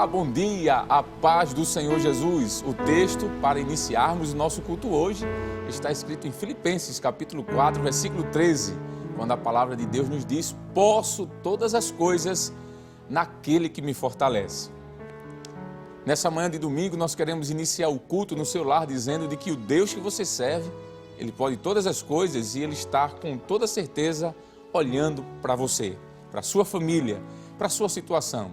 Olá, bom dia, a paz do Senhor Jesus. O texto para iniciarmos o nosso culto hoje está escrito em Filipenses, capítulo 4, versículo 13, quando a palavra de Deus nos diz: posso todas as coisas naquele que me fortalece. Nessa manhã de domingo, nós queremos iniciar o culto no seu lar dizendo de que o Deus que você serve, Ele pode todas as coisas e Ele está com toda certeza olhando para você, para a sua família, para a sua situação.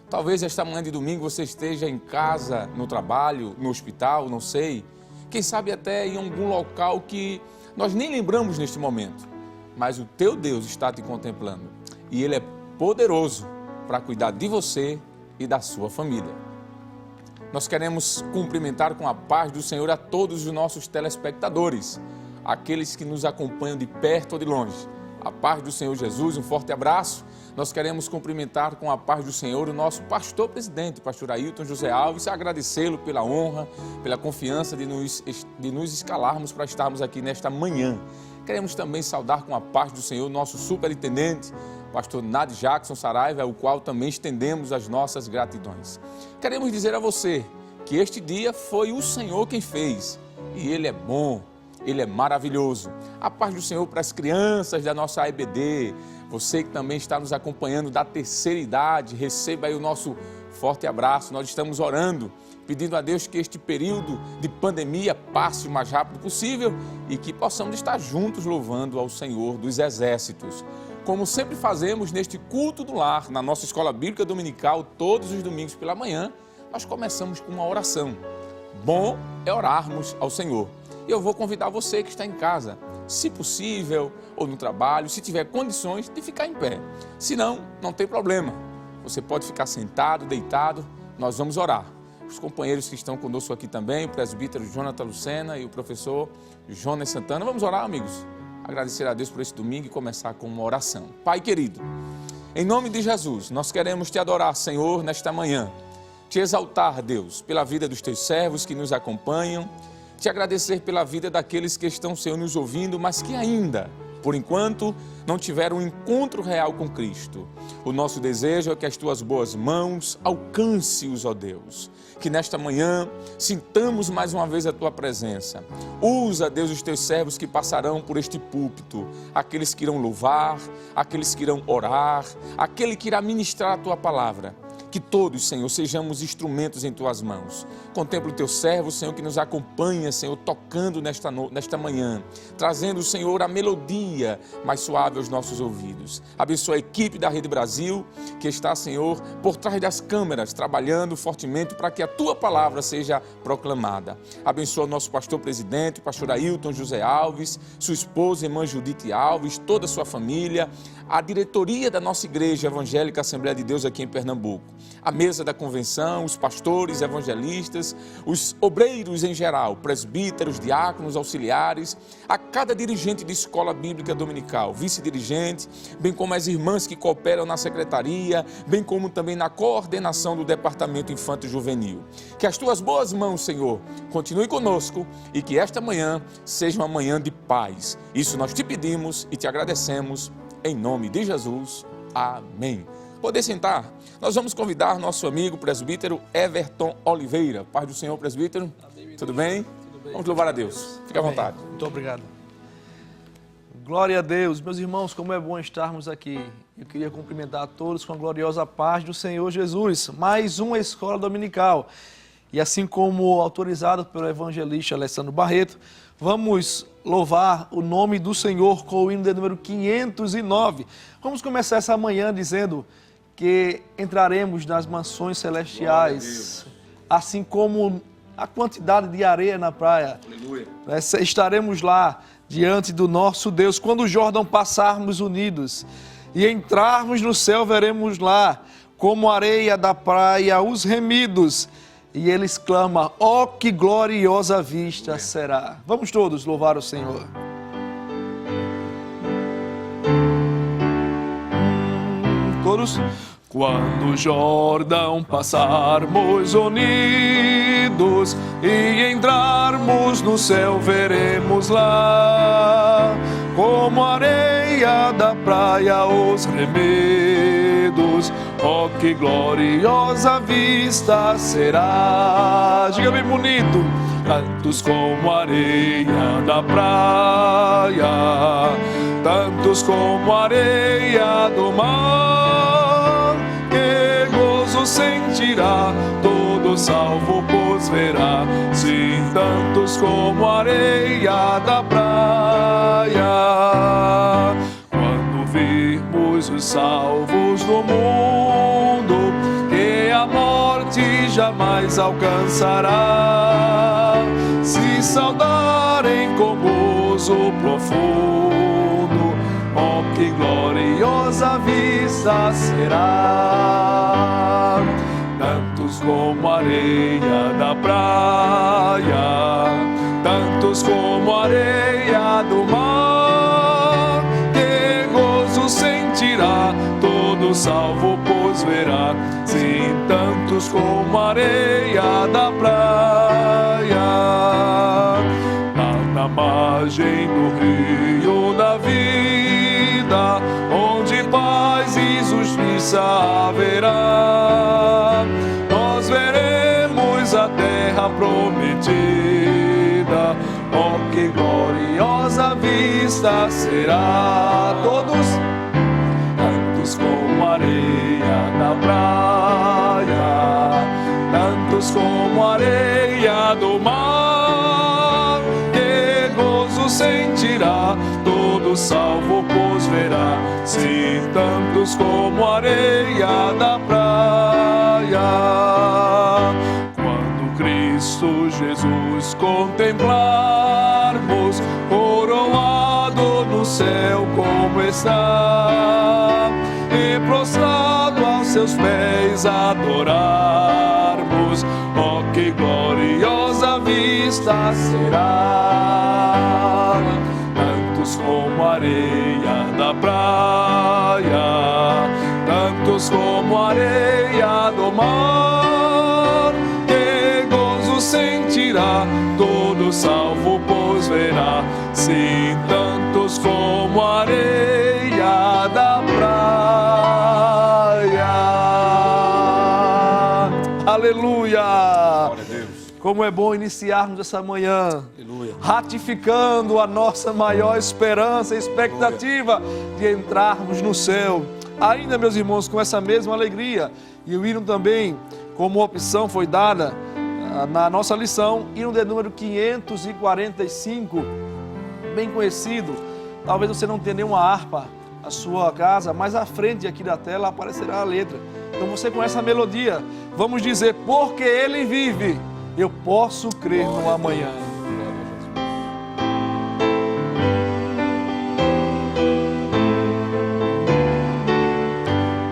Talvez esta manhã de domingo você esteja em casa, no trabalho, no hospital, não sei. Quem sabe até em algum local que nós nem lembramos neste momento. Mas o teu Deus está te contemplando e Ele é poderoso para cuidar de você e da sua família. Nós queremos cumprimentar com a paz do Senhor a todos os nossos telespectadores, aqueles que nos acompanham de perto ou de longe. A paz do Senhor Jesus, um forte abraço. Nós queremos cumprimentar com a paz do Senhor o nosso pastor presidente, pastor Ailton José Alves, e agradecê-lo pela honra, pela confiança de nos escalarmos para estarmos aqui nesta manhã. Queremos também saudar com a paz do Senhor o nosso superintendente, pastor Nadi Jackson Saraiva, ao qual também estendemos as nossas gratidões. Queremos dizer a você que este dia foi o Senhor quem fez, e Ele é bom. Ele é maravilhoso. A paz do Senhor para as crianças da nossa AEBD, você que também está nos acompanhando da terceira idade, receba aí o nosso forte abraço. Nós estamos orando, pedindo a Deus que este período de pandemia passe o mais rápido possível e que possamos estar juntos louvando ao Senhor dos Exércitos. Como sempre fazemos neste culto do lar, na nossa escola bíblica dominical, todos os domingos pela manhã, nós começamos com uma oração. Bom é orarmos ao Senhor. E eu vou convidar você que está em casa, se possível, ou no trabalho, se tiver condições, de ficar em pé. Se não, não tem problema. Você pode ficar sentado, deitado, nós vamos orar. Os companheiros que estão conosco aqui também, o presbítero Jonathan Lucena e o professor Jonas Santana. Vamos orar, amigos? Agradecer a Deus por esse domingo e começar com uma oração. Pai querido, em nome de Jesus, nós queremos te adorar, Senhor, nesta manhã. Te exaltar, Deus, pela vida dos teus servos que nos acompanham. Te agradecer pela vida daqueles que estão, Senhor, nos ouvindo, mas que ainda, por enquanto, não tiveram um encontro real com Cristo. O nosso desejo é que as tuas boas mãos alcance-os, ó Deus. Que nesta manhã sintamos mais uma vez a tua presença. Usa, Deus, os teus servos que passarão por este púlpito, aqueles que irão louvar, aqueles que irão orar, aquele que irá ministrar a tua palavra. Que todos, Senhor, sejamos instrumentos em tuas mãos. Contempla o teu servo, Senhor, que nos acompanha, Senhor, tocando nesta manhã, trazendo, Senhor, a melodia mais suave aos nossos ouvidos. Abençoa a equipe da Rede Brasil, que está, Senhor, por trás das câmeras, trabalhando fortemente para que a tua palavra seja proclamada. Abençoa o nosso pastor presidente, o pastor Ailton José Alves, sua esposa, irmã Judite Alves, toda a sua família, a diretoria da nossa Igreja Evangélica Assembleia de Deus aqui em Pernambuco, a mesa da convenção, os pastores, evangelistas, os obreiros em geral, presbíteros, diáconos, auxiliares, a cada dirigente de escola bíblica dominical, vice-dirigente, bem como as irmãs que cooperam na secretaria, bem como também na coordenação do Departamento Infanto Juvenil. Que as tuas boas mãos, Senhor, continue conosco e que esta manhã seja uma manhã de paz. Isso nós te pedimos e te agradecemos. Em nome de Jesus, amém. Poder sentar, nós vamos convidar nosso amigo presbítero Everton Oliveira. Paz do Senhor, presbítero. Amém, tudo bem? Tudo bem? Vamos louvar a Deus. Fique à vontade. Muito obrigado. Glória a Deus. Meus irmãos, como é bom estarmos aqui. Eu queria cumprimentar a todos com a gloriosa paz do Senhor Jesus. Mais uma escola dominical. E assim como autorizado pelo evangelista Alessandro Barreto, vamos louvar o nome do Senhor com o hino de número 509. Vamos começar essa manhã dizendo que entraremos nas mansões celestiais, assim como a quantidade de areia na praia. Aleluia. Estaremos lá diante do nosso Deus. Quando o Jordão passarmos unidos e entrarmos no céu, veremos lá como a areia da praia os remidos. E ele exclama: ó, que gloriosa vista será. Vamos todos louvar o Senhor. Todos. Quando o Jordão passarmos unidos e entrarmos no céu, veremos lá como a areia da praia os remidos. Oh, que gloriosa vista será. Diga bem bonito. Tantos como a areia da praia, tantos como a areia do mar. Que gozo sentirá todo salvo, pois verá. Sim, tantos como a areia da praia. Quando virmos os salvos do mundo, que a morte jamais alcançará, se saudarem com gozo profundo, oh, que gloriosa vista será. Tantos como a areia da praia, tantos como a areia do mar. Que gozo sentirá todo salvo, pois verá. Sim, tantos como a areia da praia. Lá na margem do rio da vida, onde paz e justiça haverá, nós veremos a terra prometida. Oh, que gloriosa vista será. Todos, tantos como a areia da praia, tantos como a areia do mar. Que gozo sentirá todo salvo, pois verá. Sim, tantos como a areia da praia. Quando Cristo Jesus contemplarmos, coroado no céu como está, e prostrado aos seus pés adorarmos, oh, que gloriosa vista será. Tantos como a areia da praia, tantos como a areia do mar. Que gozo sentirá todo salvo, pois verá. Sim, tantos como a areia da praia. Aleluia! Glória a Deus. Como é bom iniciarmos essa manhã, Aleluia. ratificando a nossa maior esperança e expectativa de entrarmos no céu. Ainda, meus irmãos, com essa mesma alegria, e o hino também, como opção, foi dada na nossa lição, hino de número 545, bem conhecido. Talvez você não tenha nenhuma harpa na sua casa, mas à frente aqui da tela aparecerá a letra. Então você conhece a melodia. Vamos dizer: porque Ele vive, eu posso crer no amanhã.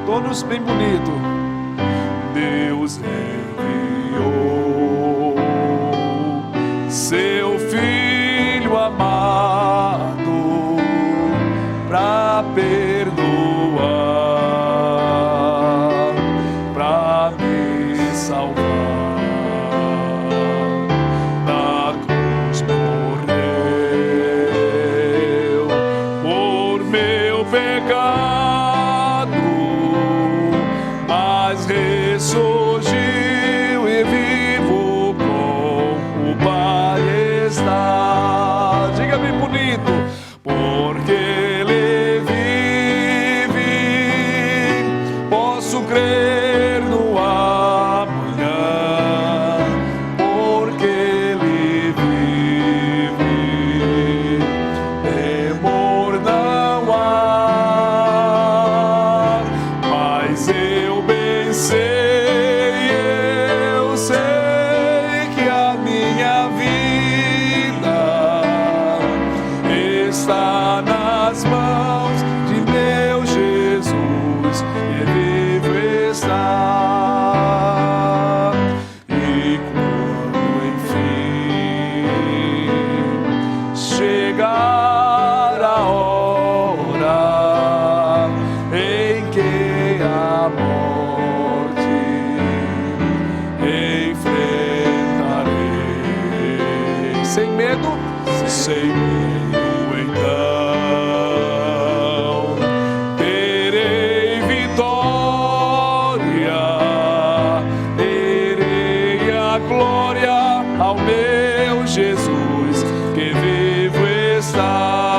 Todos bem bonito. Deus enviou seu Filho amado para perdoar, para me salvar. Na cruz morreu por meu pecado, mas ressurgiu e vivo com o Pai está. Diga bem bonito. Porque Ele vive, posso crer no amanhã. Porque Ele vive, temor não há. Mas eu bem sei, eu sei que a minha vida está nas mãos de meu Jesus, e vivo está. E quando enfim chegar a hora em que a morte enfrentarei, sem medo, sem medo, então terei vitória Jesus, que vivo está,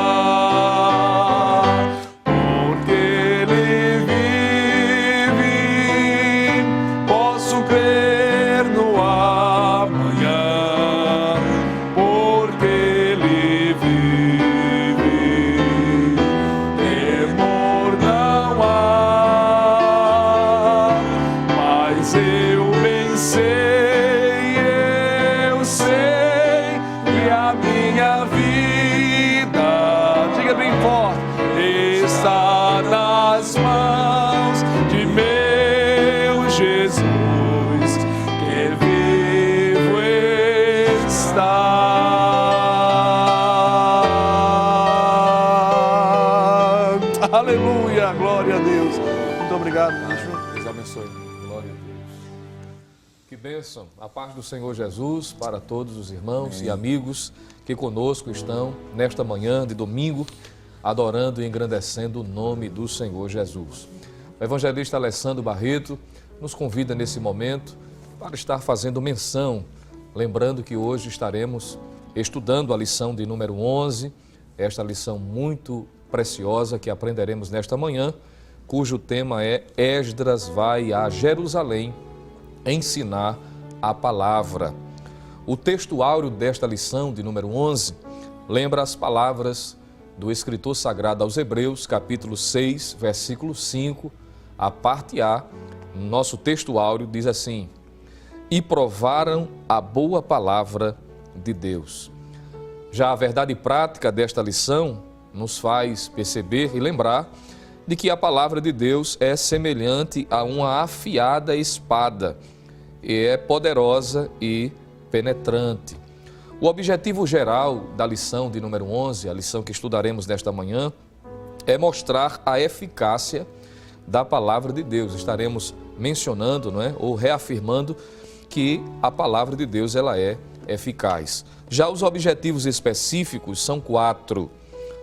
porque Ele vive, posso crer no amanhã, porque Ele vive, temor não há, mas eu bem sei, eu sei que a minha vida, diga bem forte, está nas mãos de meu Jesus, que vivo está. Aleluia, glória a Deus. Muito obrigado, ministro. Deus abençoe. Glória a Deus. Que bênção. A paz do Senhor Jesus para todos os irmãos e amigos que conosco estão nesta manhã de domingo, adorando e engrandecendo o nome do Senhor Jesus. O evangelista Alessandro Barreto nos convida nesse momento para estar fazendo menção, lembrando que hoje estaremos estudando a lição de número 11, esta lição muito preciosa que aprenderemos nesta manhã, cujo tema é Esdras vai a Jerusalém ensinar a palavra. O texto áureo desta lição de número 11 lembra as palavras do escritor sagrado aos Hebreus, capítulo 6, versículo 5, a parte A, nosso texto áureo diz assim: e provaram a boa palavra de Deus. Já a verdade prática desta lição nos faz perceber e lembrar de que a palavra de Deus é semelhante a uma afiada espada, e é poderosa e penetrante. O objetivo geral da lição de número 11, a lição que estudaremos nesta manhã, é mostrar a eficácia da palavra de Deus. Estaremos mencionando, ou reafirmando que a palavra de Deus ela é eficaz. Já os objetivos específicos são 4.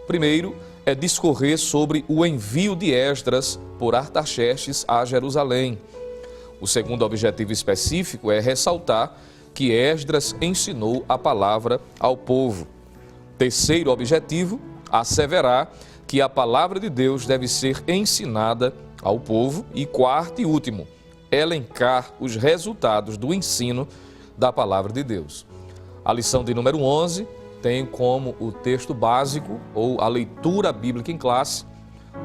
Primeiro, é discorrer sobre o envio de Esdras por Artaxerxes a Jerusalém. O segundo objetivo específico é ressaltar que Esdras ensinou a palavra ao povo. Terceiro objetivo, asseverar que a palavra de Deus deve ser ensinada ao povo. E quarto e último, elencar os resultados do ensino da palavra de Deus. A lição de número 11 tem como o texto básico ou a leitura bíblica em classe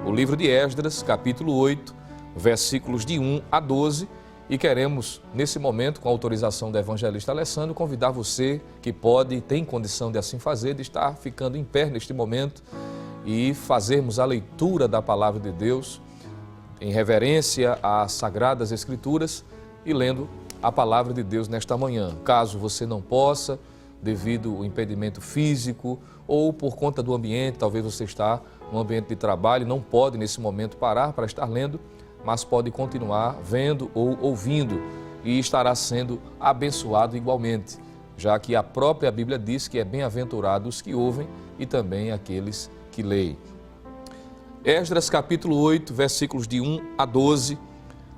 o livro de Esdras, capítulo 8, versículos de 1 a 12, e queremos, nesse momento, com a autorização do evangelista Alessandro, convidar você que pode e tem condição de assim fazer, de estar ficando em pé neste momento e fazermos a leitura da palavra de Deus em reverência às Sagradas Escrituras e lendo a palavra de Deus nesta manhã. Caso você não possa, devido ao impedimento físico ou por conta do ambiente, talvez você está no ambiente de trabalho, não pode nesse momento parar para estar lendo, mas pode continuar vendo ou ouvindo e estará sendo abençoado igualmente, já que a própria Bíblia diz que é bem-aventurados os que ouvem e também aqueles que leem. Esdras capítulo 8, versículos de 1 a 12,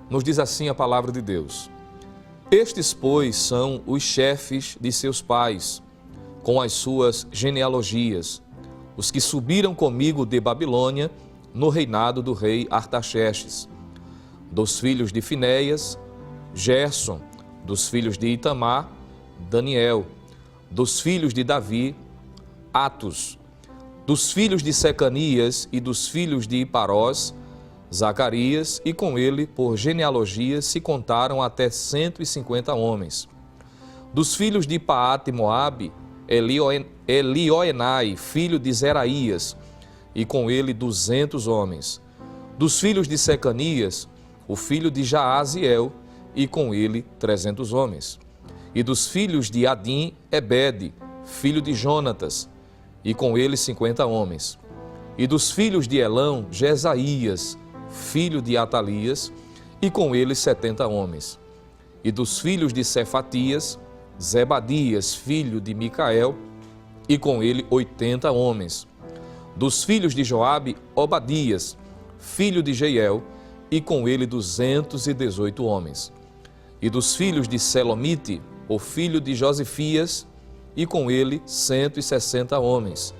nos diz assim a palavra de Deus: estes, pois, são os chefes de seus pais, com as suas genealogias, os que subiram comigo de Babilônia no reinado do rei Artaxerxes. Dos filhos de Finéias, Gerson; dos filhos de Itamar, Daniel; dos filhos de Davi, Atos; dos filhos de Secanias e dos filhos de Iparós, Zacarias, e com ele, por genealogia, se contaram até 150 homens. Dos filhos de Paate Moabe, Elioenai, filho de Zeraías, e com ele 200 homens. Dos filhos de Secanias, o filho de Jaaziel, e com ele 300 homens. E dos filhos de Adim, Ebede, filho de Jonatas, e com ele 50 homens. E dos filhos de Elão, Jesaías, filho de Atalias, e com ele 70 homens. E dos filhos de Cefatias, Zebadias, filho de Micael, e com ele 80 homens. Dos filhos de Joabe, Obadias, filho de Jeiel, e com ele 218 homens. E dos filhos de Selomite, o filho de Josifias, e com ele 160 homens.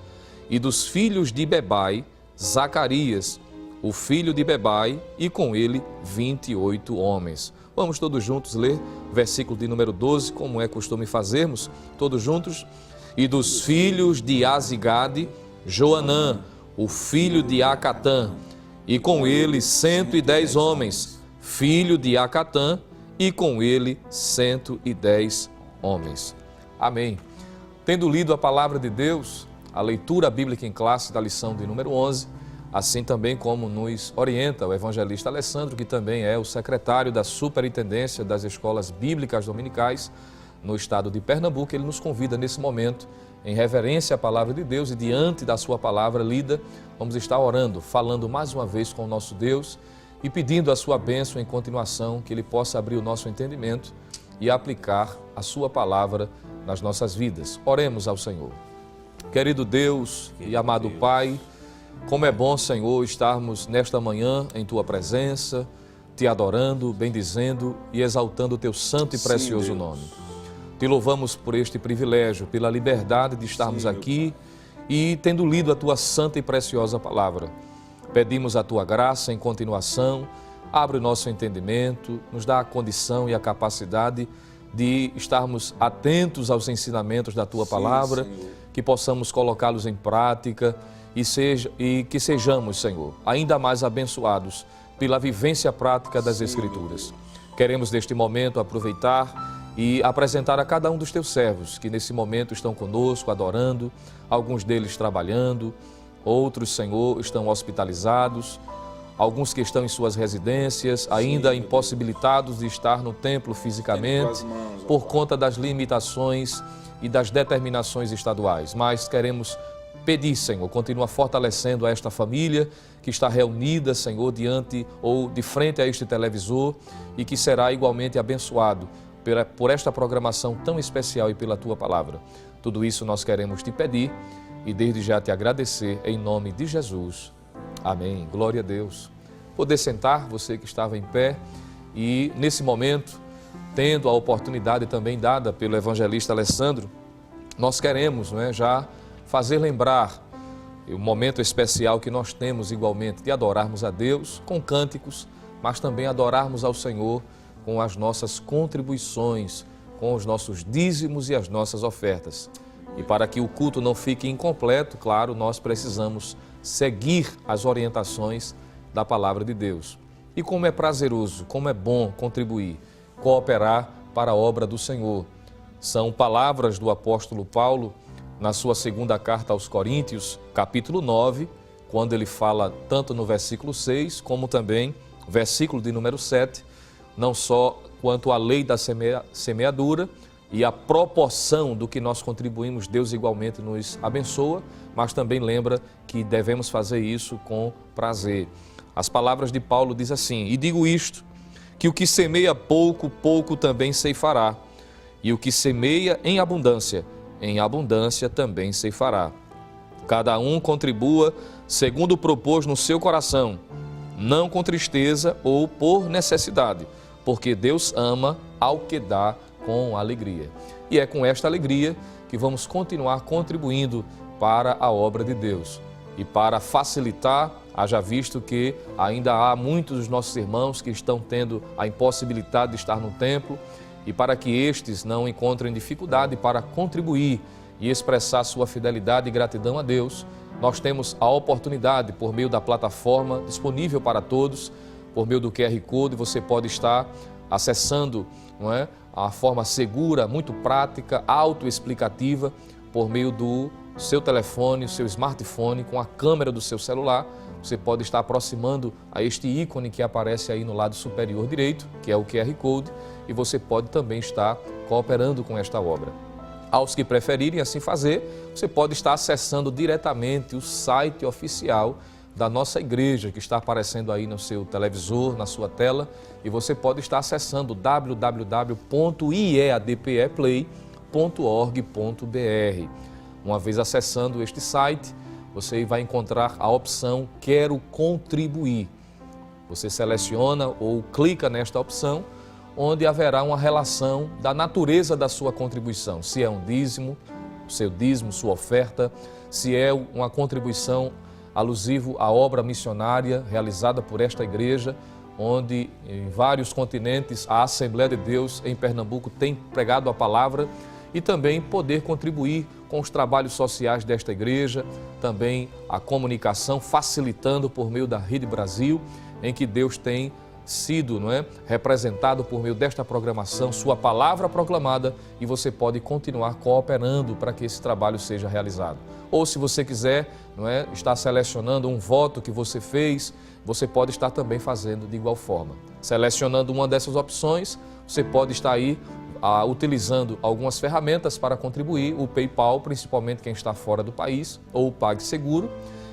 E dos filhos de Bebai, Zacarias, o filho de Bebai, e com ele 28 homens. Vamos todos juntos ler versículo de número 12, como é costume fazermos, todos juntos. E dos filhos de Azigade, Joanã, o filho de Acatã, e com ele 110 homens, filho de Acatã, e com ele 110 homens. Amém. Tendo lido a palavra de Deus, a leitura bíblica em classe da lição de número 11, assim também como nos orienta o evangelista Alessandro, que também é o secretário da Superintendência das Escolas Bíblicas Dominicais no estado de Pernambuco, ele nos convida nesse momento, em reverência à palavra de Deus e diante da sua palavra lida, vamos estar orando, falando mais uma vez com o nosso Deus e pedindo a sua bênção em continuação, que Ele possa abrir o nosso entendimento e aplicar a sua palavra nas nossas vidas. Oremos ao Senhor. Querido Deus e amado Pai, como é bom, Senhor, estarmos nesta manhã em Tua presença, Te adorando, bendizendo e exaltando o Teu santo e precioso nome. Te louvamos por este privilégio, pela liberdade de estarmos aqui e tendo lido a Tua santa e preciosa palavra. Pedimos a Tua graça em continuação, abre o nosso entendimento, nos dá a condição e a capacidade de estarmos atentos aos ensinamentos da Tua palavra, que possamos colocá-los em prática e que sejamos, Senhor, ainda mais abençoados pela vivência prática das Escrituras. Queremos neste momento aproveitar e apresentar a cada um dos Teus servos que nesse momento estão conosco, adorando, alguns deles trabalhando, outros, Senhor, estão hospitalizados, alguns que estão em suas residências, ainda impossibilitados de estar no templo fisicamente, por conta das limitações e das determinações estaduais. Mas queremos pedir, Senhor, continua fortalecendo a esta família que está reunida, Senhor, diante ou de frente a este televisor e que será igualmente abençoado por esta programação tão especial e pela Tua palavra. Tudo isso nós queremos Te pedir e desde já Te agradecer em nome de Jesus. Amém. Glória a Deus. Poder sentar, você que estava em pé, e nesse momento, tendo a oportunidade também dada pelo evangelista Alessandro, nós queremos, já fazer lembrar o momento especial que nós temos igualmente de adorarmos a Deus com cânticos, mas também adorarmos ao Senhor com as nossas contribuições, com os nossos dízimos e as nossas ofertas. E para que o culto não fique incompleto, claro, nós precisamos seguir as orientações da palavra de Deus. E como é prazeroso, como é bom contribuir, cooperar para a obra do Senhor. São palavras do apóstolo Paulo na sua segunda carta aos Coríntios, capítulo 9, quando ele fala tanto no versículo 6, como também versículo de número 7, não só quanto à lei da semeadura e a proporção do que nós contribuímos, Deus igualmente nos abençoa, mas também lembra que devemos fazer isso com prazer. As palavras de Paulo diz assim: e digo isto, que o que semeia pouco, pouco também ceifará, e o que semeia em abundância também ceifará. Cada um contribua segundo propôs no seu coração, não com tristeza ou por necessidade, porque Deus ama ao que dá com alegria. E é com esta alegria que vamos continuar contribuindo para a obra de Deus. E para facilitar, haja visto que ainda há muitos dos nossos irmãos que estão tendo a impossibilidade de estar no templo, e para que estes não encontrem dificuldade para contribuir e expressar sua fidelidade e gratidão a Deus, nós temos a oportunidade, por meio da plataforma disponível para todos, por meio do QR Code, você pode estar acessando, a forma segura, muito prática, autoexplicativa, por meio do seu telefone, seu smartphone, com a câmera do seu celular. Você pode estar aproximando a este ícone que aparece aí no lado superior direito, que é o QR Code, e você pode também estar cooperando com esta obra. Aos que preferirem assim fazer, você pode estar acessando diretamente o site oficial da nossa igreja, que está aparecendo aí no seu televisor, na sua tela, e você pode estar acessando www.ieadpeplay.org.br. Uma vez acessando este site, você vai encontrar a opção Quero Contribuir. Você seleciona ou clica nesta opção, onde haverá uma relação da natureza da sua contribuição, se é um dízimo, seu dízimo, sua oferta, se é uma contribuição alusivo à obra missionária realizada por esta igreja, onde em vários continentes a Assembleia de Deus em Pernambuco tem pregado a palavra, e também poder contribuir com os trabalhos sociais desta igreja, também a comunicação, facilitando por meio da Rede Brasil, em que Deus tem sido, representado por meio desta programação, sua palavra proclamada, e você pode continuar cooperando para que esse trabalho seja realizado. Ou se você quiser, estar selecionando um voto que você fez, você pode estar também fazendo de igual forma. Selecionando uma dessas opções, você pode estar aí utilizando algumas ferramentas para contribuir, o PayPal, principalmente quem está fora do país, ou o PagSeguro,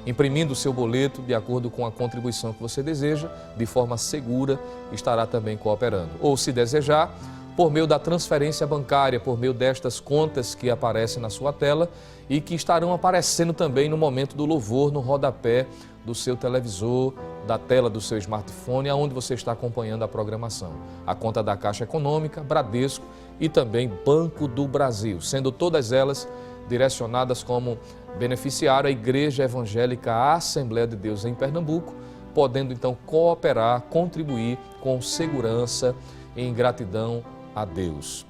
imprimindo o seu boleto de acordo com a contribuição que você deseja, de forma segura, estará também cooperando. Ou, se desejar, por meio da transferência bancária, por meio destas contas que aparecem na sua tela e que estarão aparecendo também no momento do louvor, no rodapé do seu televisor, da tela do seu smartphone, aonde você está acompanhando a programação. A conta da Caixa Econômica, Bradesco e também Banco do Brasil, sendo todas elas direcionadas como beneficiário à Igreja Evangélica Assembleia de Deus em Pernambuco, podendo então cooperar, contribuir com segurança e em gratidão a Deus.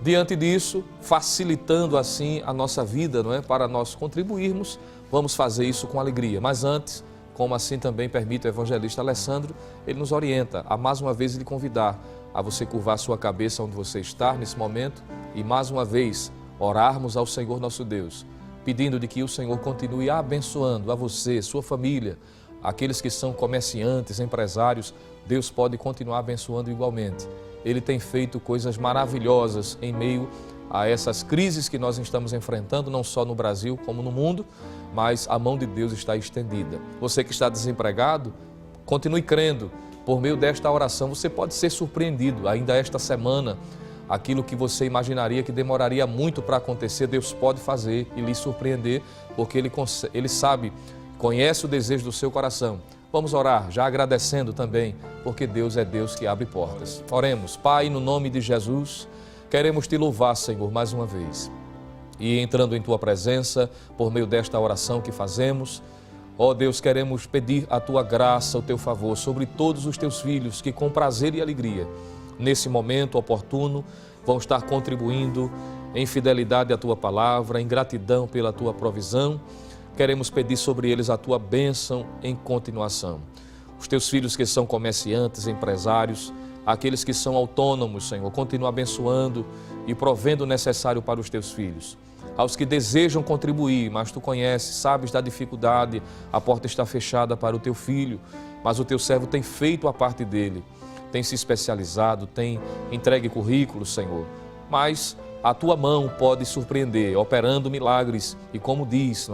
Diante disso, facilitando assim a nossa vida, para nós contribuirmos, vamos fazer isso com alegria. Mas antes, como assim também permite o evangelista Alessandro, ele nos orienta a mais uma vez lhe convidar a você curvar sua cabeça onde você está nesse momento e mais uma vez orarmos ao Senhor nosso Deus, pedindo de que o Senhor continue abençoando a você, sua família, aqueles que são comerciantes, empresários. Deus pode continuar abençoando igualmente. Ele tem feito coisas maravilhosas em meio a essas crises que nós estamos enfrentando, não só no Brasil como no mundo, mas a mão de Deus está estendida. Você que está desempregado, continue crendo. Por meio desta oração, você pode ser surpreendido ainda esta semana. Aquilo que você imaginaria que demoraria muito para acontecer, Deus pode fazer e lhe surpreender, porque Ele sabe, conhece o desejo do seu coração. Vamos orar, já agradecendo também, porque Deus é Deus que abre portas. Oremos. Pai, no nome de Jesus, queremos Te louvar, Senhor, mais uma vez. E entrando em Tua presença, por meio desta oração que fazemos, ó Deus, queremos pedir a Tua graça, o Teu favor sobre todos os Teus filhos que com prazer e alegria, nesse momento oportuno, vão estar contribuindo em fidelidade à Tua palavra, em gratidão pela Tua provisão. Queremos pedir sobre eles a Tua bênção em continuação. Os Teus filhos que são comerciantes, empresários, aqueles que são autônomos, Senhor, continua abençoando e provendo o necessário para os Teus filhos. Aos que desejam contribuir, mas Tu conheces, sabes da dificuldade, a porta está fechada para o Teu filho, mas o Teu servo tem feito a parte dele, tem se especializado, tem entregue currículos, Senhor, mas a Tua mão pode surpreender, operando milagres e, como diz,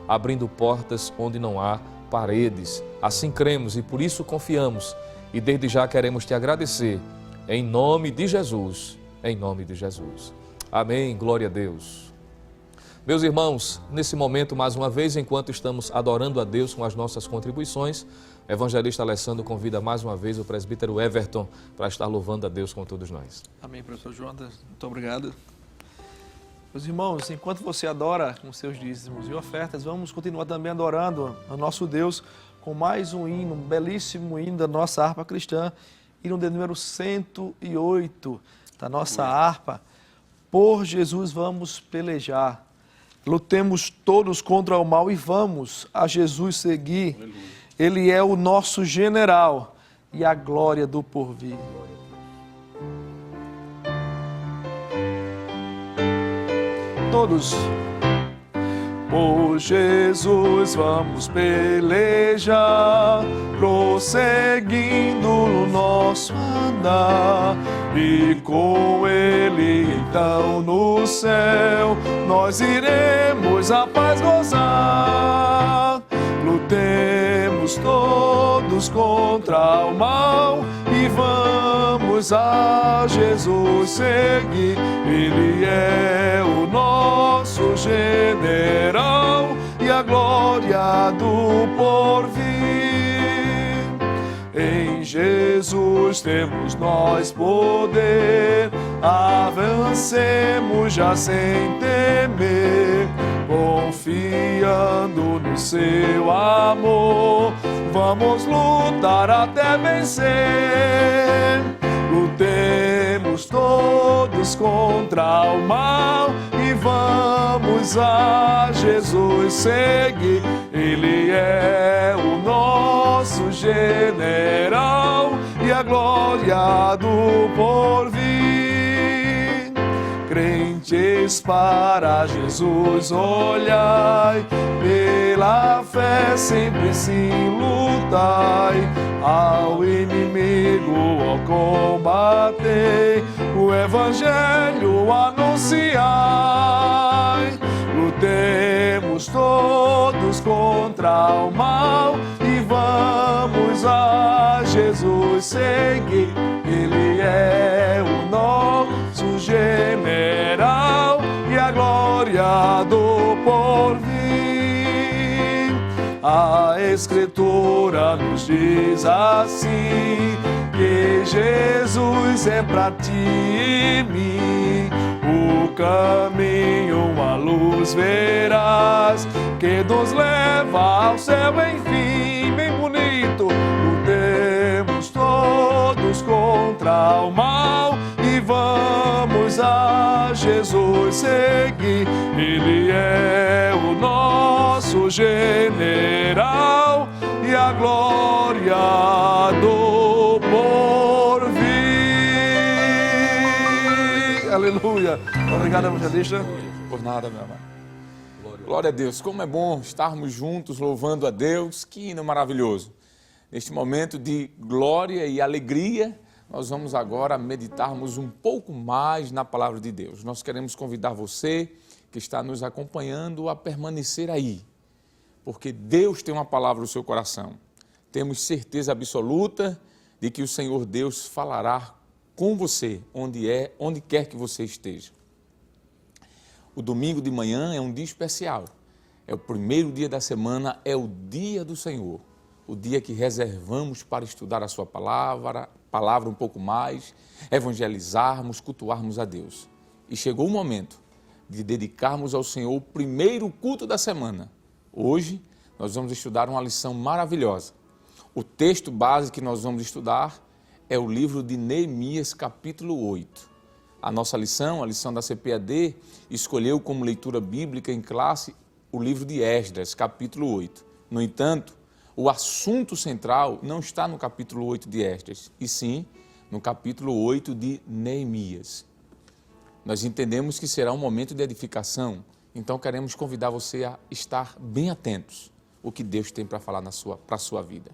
abrindo portas onde não há paredes. Assim cremos e por isso confiamos e desde já queremos Te agradecer, em nome de Jesus, em nome de Jesus. Amém, glória a Deus. Meus irmãos, nesse momento, mais uma vez, enquanto estamos adorando a Deus com as nossas contribuições, o evangelista Alessandro convida mais uma vez o presbítero Everton para estar louvando a Deus com todos nós. Amém, professor Jonas. Muito obrigado. Meus irmãos, enquanto você adora com seus dízimos e ofertas, vamos continuar também adorando a nosso Deus com mais um hino, um belíssimo hino da nossa harpa cristã, hino de número 108 da nossa harpa. Por Jesus vamos pelejar, lutemos todos contra o mal e vamos a Jesus seguir. Aleluia. Ele é o nosso general e a glória do porvir. Todos. Por Jesus vamos pelejar, prosseguindo no nosso andar, e com Ele então no céu nós iremos a paz gozar. Lutemos todos contra o mal e vamos a Jesus seguir. Ele é o nosso general e a glória do porvir. Em Jesus temos nós poder avancemos já sem temer, confiando no seu amor. Vamos lutar até vencer. Lutemos todos contra o mal e vamos a Jesus seguir. Ele é o nosso general e a glória do porvir. Crentes, para Jesus olhai, pela fé sempre sim lutai, ao inimigo ao combatei, o evangelho anunciai. Lutemos todos contra o mal e vamos a Jesus seguir. Ele é o nosso general e a glória do porvir. A Escritura nos diz assim, que Jesus é pra ti e mim o caminho, a luz verás, que nos leva ao céu enfim. Bem bonito. Lutemos todos contra o mal e vamos a Jesus seguir. Ele é o nosso general e a glória do porvir. Aleluia. Obrigado, evangelista. Por nada, meu amado. Glória a Deus. Como é bom estarmos juntos louvando a Deus. Que hino maravilhoso. Neste momento de glória e alegria, nós vamos agora meditarmos um pouco mais na palavra de Deus. Nós queremos convidar você que está nos acompanhando a permanecer aí, porque Deus tem uma palavra no seu coração. Temos certeza absoluta de que o Senhor Deus falará com você, onde quer que você esteja. O domingo de manhã é um dia especial, é o primeiro dia da semana, é o dia do Senhor, o dia que reservamos para estudar a sua palavra um pouco mais, evangelizarmos, cultuarmos a Deus. E chegou o momento de dedicarmos ao Senhor o primeiro culto da semana. Hoje nós vamos estudar uma lição maravilhosa. O texto base que nós vamos estudar é o livro de Neemias, capítulo 8. A nossa lição, a lição da CPAD, escolheu como leitura bíblica em classe o livro de Esdras, capítulo 8. No entanto, o assunto central não está no capítulo 8 de Esdras, e sim no capítulo 8 de Neemias. Nós entendemos que será um momento de edificação, então queremos convidar você a estar bem atentos ao que Deus tem para falar para a sua vida.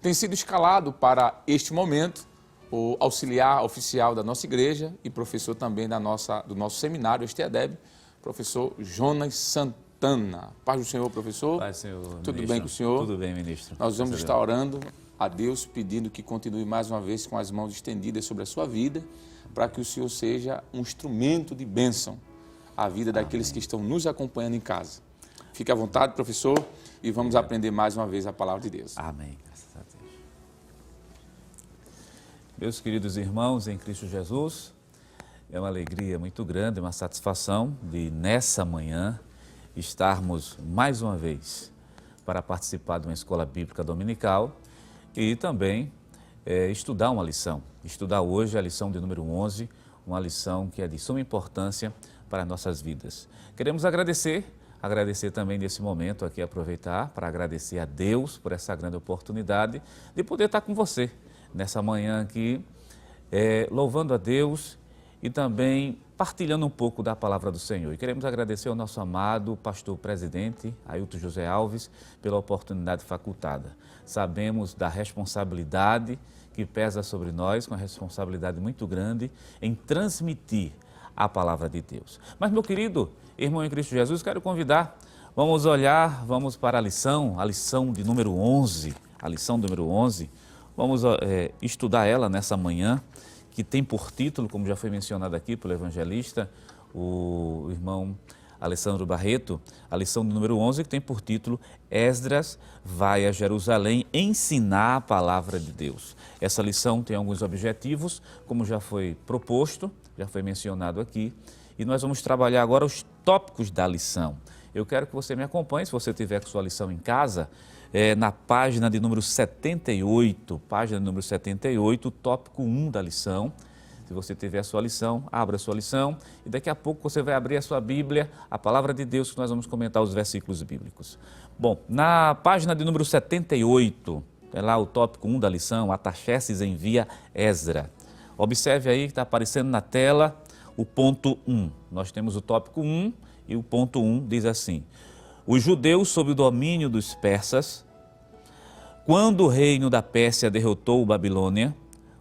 Tem sido escalado para este momento o auxiliar oficial da nossa igreja e professor também do nosso seminário, ESTEADEB, professor Jonas Santana. Paz do Senhor, professor. Paz, Senhor. Tudo Ministro. bem com o senhor? Tudo bem, ministro. Nós vamos estar orando a Deus, pedindo que continue mais uma vez com as mãos estendidas sobre a sua vida, para que o Senhor seja um instrumento de bênção à vida daqueles que estão nos acompanhando em casa. Fique à vontade, professor, e vamos aprender mais uma vez a palavra de Deus. Amém. Graças a Deus. Meus queridos irmãos em Cristo Jesus, é uma alegria muito grande, uma satisfação de, nessa manhã, estarmos mais uma vez para participar de uma escola bíblica dominical e também estudar uma lição. Estudar hoje a lição de número 11, uma lição que é de suma importância para nossas vidas. Queremos agradecer também nesse momento aqui, aproveitar para agradecer a Deus por essa grande oportunidade de poder estar com você nessa manhã aqui, louvando a Deus e também partilhando um pouco da palavra do Senhor. E queremos agradecer ao nosso amado pastor presidente, Ailton José Alves, pela oportunidade facultada. Sabemos da responsabilidade que pesa sobre nós, com uma responsabilidade muito grande em transmitir a palavra de Deus. Mas, meu querido irmão em Cristo Jesus, quero convidar, vamos para a lição de número 11, vamos estudar ela nessa manhã, que tem por título, como já foi mencionado aqui pelo evangelista, o irmão Alessandro Barreto, a lição de número 11, que tem por título Esdras vai a Jerusalém ensinar a palavra de Deus. Essa lição tem alguns objetivos, como já foi proposto já foi mencionado aqui, e nós vamos trabalhar agora os tópicos da lição. Eu quero que você me acompanhe, se você tiver com sua lição em casa, na página de número 78, tópico 1 da lição. Se você tiver a sua lição, abra a sua lição e daqui a pouco você vai abrir a sua Bíblia, a palavra de Deus, que nós vamos comentar os versículos bíblicos. Bom, na página de número 78, é lá o tópico 1 da lição, Artaxerxes envia Esdra. Observe aí que está aparecendo na tela o ponto 1. Nós temos o tópico 1 e o ponto 1 diz assim: os judeus sob o domínio dos persas, quando o reino da Pérsia derrotou a Babilônia,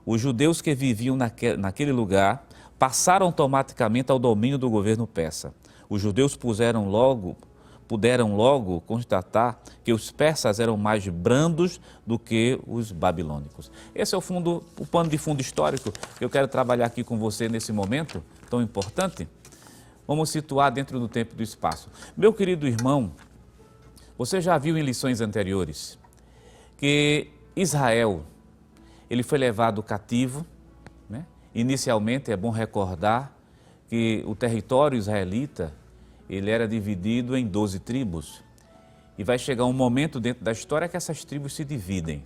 os judeus que viviam naquele lugar passaram automaticamente ao domínio do governo persa. Os judeus puderam logo constatar que os persas eram mais brandos do que os babilônicos. Esse é o pano de fundo histórico que eu quero trabalhar aqui com você nesse momento tão importante. Vamos situar dentro do tempo e do espaço. Meu querido irmão, você já viu em lições anteriores que Israel, ele foi levado cativo, né? Inicialmente é bom recordar que o território israelita, ele era dividido em 12 tribos. E vai chegar um momento dentro da história que essas tribos se dividem.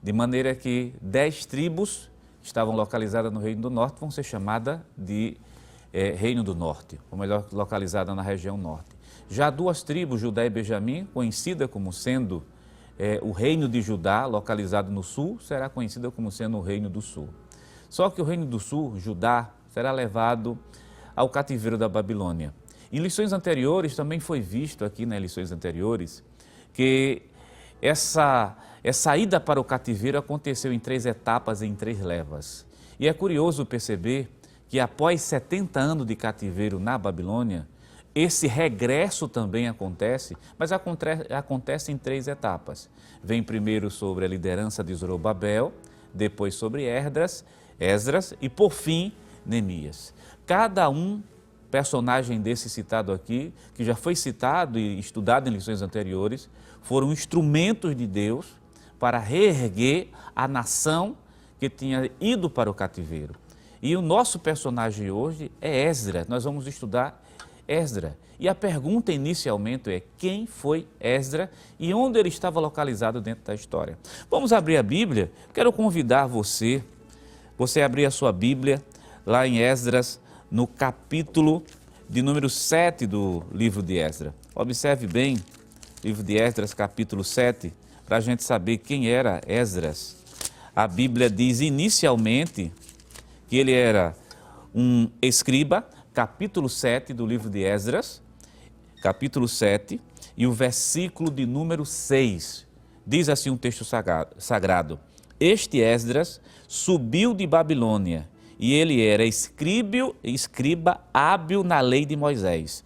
De maneira que 10 tribos estavam localizadas no Reino do Norte, vão ser chamadas de Reino do Norte, ou melhor, localizada na região norte. Já 2 tribos, Judá e Benjamim, conhecida como sendo o Reino de Judá, localizado no sul, será conhecida como sendo o Reino do Sul. Só que o Reino do Sul, Judá, será levado ao cativeiro da Babilônia. Em lições anteriores, também foi visto aqui nas lições anteriores, que essa ida para o cativeiro aconteceu em 3 etapas, em 3 levas. E é curioso perceber que após 70 anos de cativeiro na Babilônia, esse regresso também acontece, mas acontece em 3 etapas. Vem primeiro sobre a liderança de Zorobabel, depois sobre Esdras e, por fim, Neemias. Cada personagem desse citado aqui, que já foi citado e estudado em lições anteriores, foram instrumentos de Deus para reerguer a nação que tinha ido para o cativeiro. E o nosso personagem hoje é Esdras. Nós vamos estudar Esdras. E a pergunta inicialmente é: quem foi Esdras e onde ele estava localizado dentro da história? Vamos abrir a Bíblia. Quero convidar você a abrir a sua Bíblia lá em Esdras, no capítulo de número 7 do livro de Esdras. Observe bem, livro de Esdras, capítulo 7, para a gente saber quem era Esdras. A Bíblia diz inicialmente que ele era um escriba, capítulo 7 do livro de Esdras, capítulo 7, e o versículo de número 6. Diz assim um texto sagrado: este Esdras subiu de Babilônia, e ele era escriba hábil na lei de Moisés.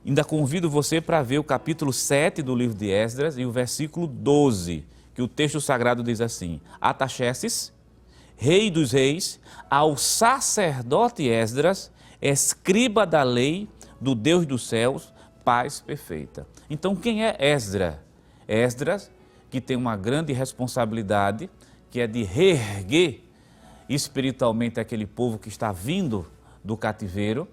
Ainda convido você para ver o capítulo 7 do livro de Esdras e o versículo 12, que o texto sagrado diz assim: Artaxerxes, rei dos reis, ao sacerdote Esdras, escriba da lei do Deus dos céus, paz perfeita. Então, quem é Esdras? Esdras, que tem uma grande responsabilidade, que é de reerguer espiritualmente aquele povo que está vindo do cativeiro.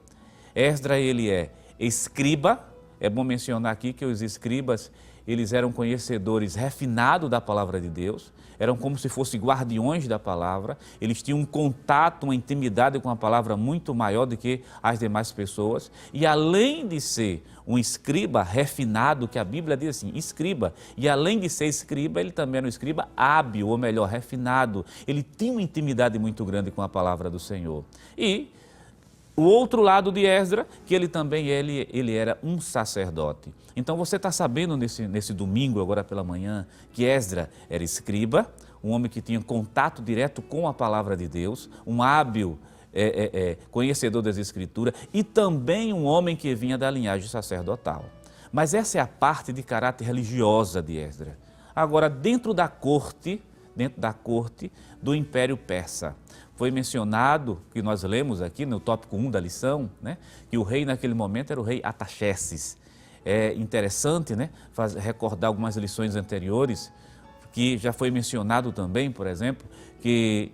Esdras, ele é escriba. É bom mencionar aqui que os escribas, eles eram conhecedores refinados da palavra de Deus, eram como se fossem guardiões da palavra, eles tinham um contato, uma intimidade com a palavra muito maior do que as demais pessoas, e além de ser um escriba refinado, que a Bíblia diz assim, escriba, e além de ser escriba, ele também era um escriba hábil, ou melhor, refinado, ele tinha uma intimidade muito grande com a palavra do Senhor. E o outro lado de Esdras, que ele também ele era um sacerdote. Então você está sabendo nesse domingo, agora pela manhã, que Esdras era escriba, um homem que tinha contato direto com a palavra de Deus, um hábil conhecedor das Escrituras e também um homem que vinha da linhagem sacerdotal. Mas essa é a parte de caráter religiosa de Esdras. Agora, dentro da corte do Império Persa, foi mencionado, que nós lemos aqui no tópico 1 da lição, né, que o rei naquele momento era o rei Artaxerxes. É interessante, né, recordar algumas lições anteriores, que já foi mencionado também, por exemplo, que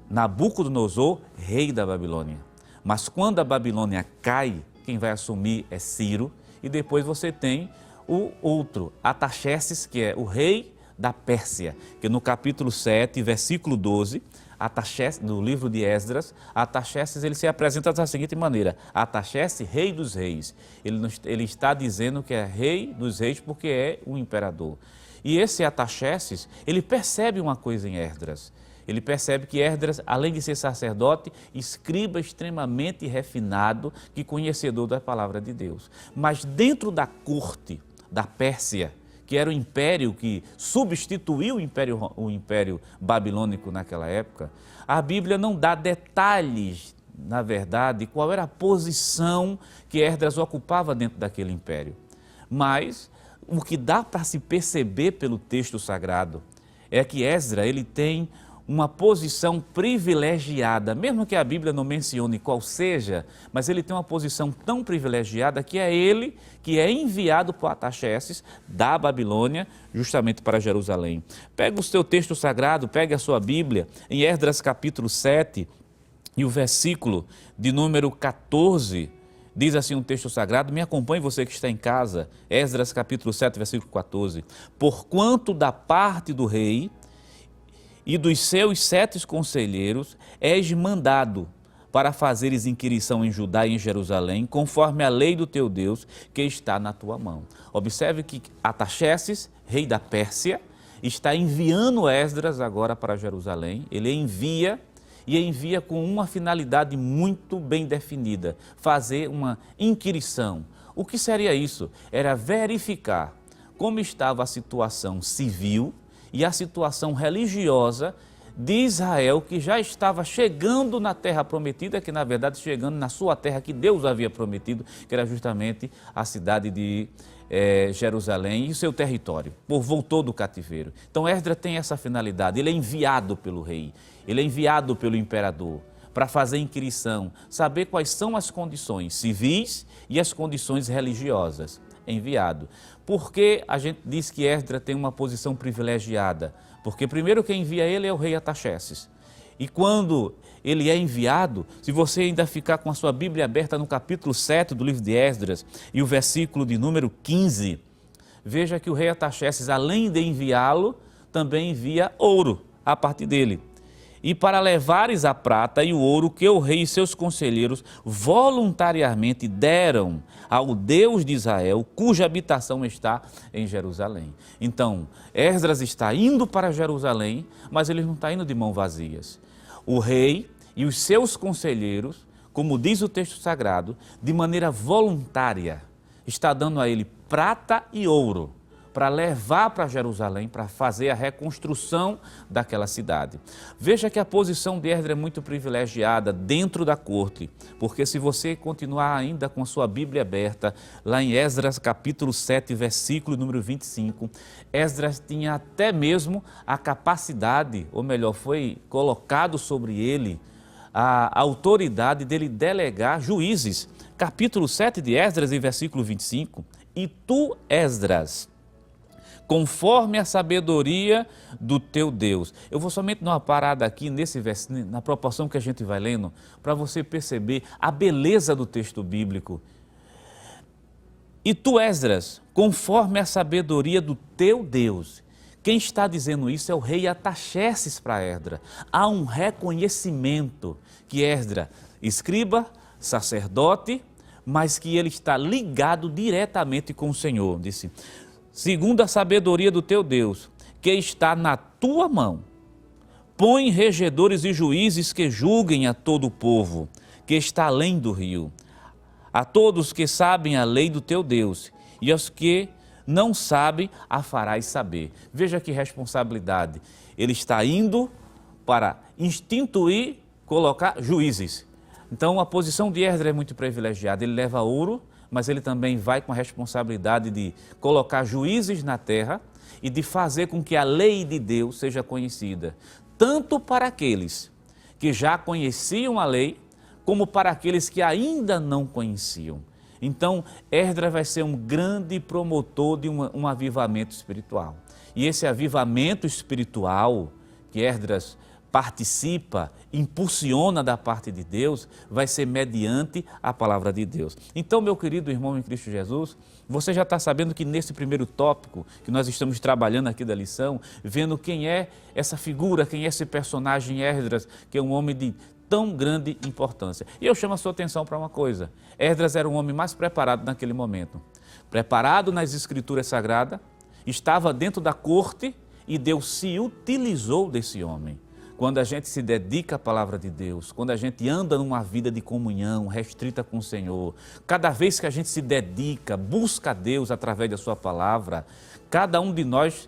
Nabucodonosor, rei da Babilônia. Mas quando a Babilônia cai, quem vai assumir é Ciro, e depois você tem o outro, Artaxerxes, que é o rei da Pérsia, que no capítulo 7, versículo 12, Artaxerxes, no livro de Esdras, Artaxerxes ele se apresenta da seguinte maneira: Artaxerxes, rei dos reis. Ele está dizendo que é rei dos reis porque é o imperador. E esse Artaxerxes, ele percebe uma coisa em Esdras. Ele percebe que Esdras, além de ser sacerdote, escriba extremamente refinado, que conhecedor da palavra de Deus. Mas dentro da corte da Pérsia, que era o império que substituiu o império babilônico naquela época, a Bíblia não dá detalhes, na verdade, qual era a posição que Esdras ocupava dentro daquele império. Mas o que dá para se perceber pelo texto sagrado é que Esdras ele tem uma posição privilegiada, mesmo que a Bíblia não mencione qual seja, mas ele tem uma posição tão privilegiada que é ele que é enviado por Artaxerxes da Babilônia, justamente para Jerusalém. Pega o seu texto sagrado, pega a sua Bíblia, em Esdras capítulo 7, e o versículo de número 14, diz assim um texto sagrado, me acompanhe você que está em casa, Esdras capítulo 7, versículo 14. Porquanto da parte do rei e dos seus 7 conselheiros és mandado para fazeres inquirição em Judá e em Jerusalém, conforme a lei do teu Deus que está na tua mão. Observe que Artaxerxes, rei da Pérsia, está enviando Esdras agora para Jerusalém. Ele envia e envia com uma finalidade muito bem definida, fazer uma inquirição. O que seria isso? Era verificar como estava a situação civil e a situação religiosa de Israel, que já estava chegando na terra prometida, que na verdade chegando na sua terra que Deus havia prometido, que era justamente a cidade de Jerusalém e o seu território, voltou do cativeiro. Então Esdras tem essa finalidade, ele é enviado pelo rei, ele é enviado pelo imperador para fazer inquirição, saber quais são as condições civis e as condições religiosas. Enviado. Por que a gente diz que Esdras tem uma posição privilegiada? Porque primeiro quem envia ele é o rei Artaxerxes. E quando ele é enviado, se você ainda ficar com a sua Bíblia aberta no capítulo 7 do livro de Esdras e o versículo de número 15, veja que o rei Artaxerxes, além de enviá-lo, também envia ouro a partir dele. E para levares a prata e o ouro que o rei e seus conselheiros voluntariamente deram ao Deus de Israel, cuja habitação está em Jerusalém. Então, Esdras está indo para Jerusalém, mas ele não está indo de mãos vazias. O rei e os seus conselheiros, como diz o texto sagrado, de maneira voluntária, está dando a ele prata e ouro, para levar para Jerusalém, para fazer a reconstrução daquela cidade. Veja que a posição de Esdras é muito privilegiada dentro da corte, porque se você continuar ainda com a sua Bíblia aberta, lá em Esdras capítulo 7, versículo número 25, Esdras tinha até mesmo a capacidade, ou melhor, foi colocado sobre ele a autoridade dele delegar juízes. Capítulo 7 de Esdras, em versículo 25, e tu, Esdras, conforme a sabedoria do teu Deus. Eu vou somente dar uma parada aqui nesse versículo, na proporção que a gente vai lendo, para você perceber a beleza do texto bíblico. E tu, Esdras, conforme a sabedoria do teu Deus. Quem está dizendo isso é o rei Artaxerxes para Esdras. Há um reconhecimento que Esdras, escriba, sacerdote, mas que ele está ligado diretamente com o Senhor. Disse: segundo a sabedoria do teu Deus, que está na tua mão, põe regedores e juízes que julguem a todo o povo, que está além do rio, a todos que sabem a lei do teu Deus, e aos que não sabem, a farás saber. Veja que responsabilidade. Ele está indo para instituir, colocar juízes. Então a posição de Esdras é muito privilegiada, ele leva ouro, mas ele também vai com a responsabilidade de colocar juízes na terra e de fazer com que a lei de Deus seja conhecida, tanto para aqueles que já conheciam a lei, como para aqueles que ainda não conheciam. Então, Esdras vai ser um grande promotor de um avivamento espiritual. E esse avivamento espiritual que Esdras participa, impulsiona da parte de Deus, vai ser mediante a palavra de Deus. Então, meu querido irmão em Cristo Jesus, você já está sabendo que nesse primeiro tópico que nós estamos trabalhando aqui da lição, vendo quem é essa figura, quem é esse personagem Esdras, que é um homem de tão grande importância. E eu chamo a sua atenção para uma coisa: Esdras era um homem mais preparado naquele momento. Preparado nas escrituras sagradas, estava dentro da corte e Deus se utilizou desse homem. Quando a gente se dedica à palavra de Deus, quando a gente anda numa vida de comunhão restrita com o Senhor, cada vez que a gente se dedica, busca a Deus através da sua palavra, cada um de nós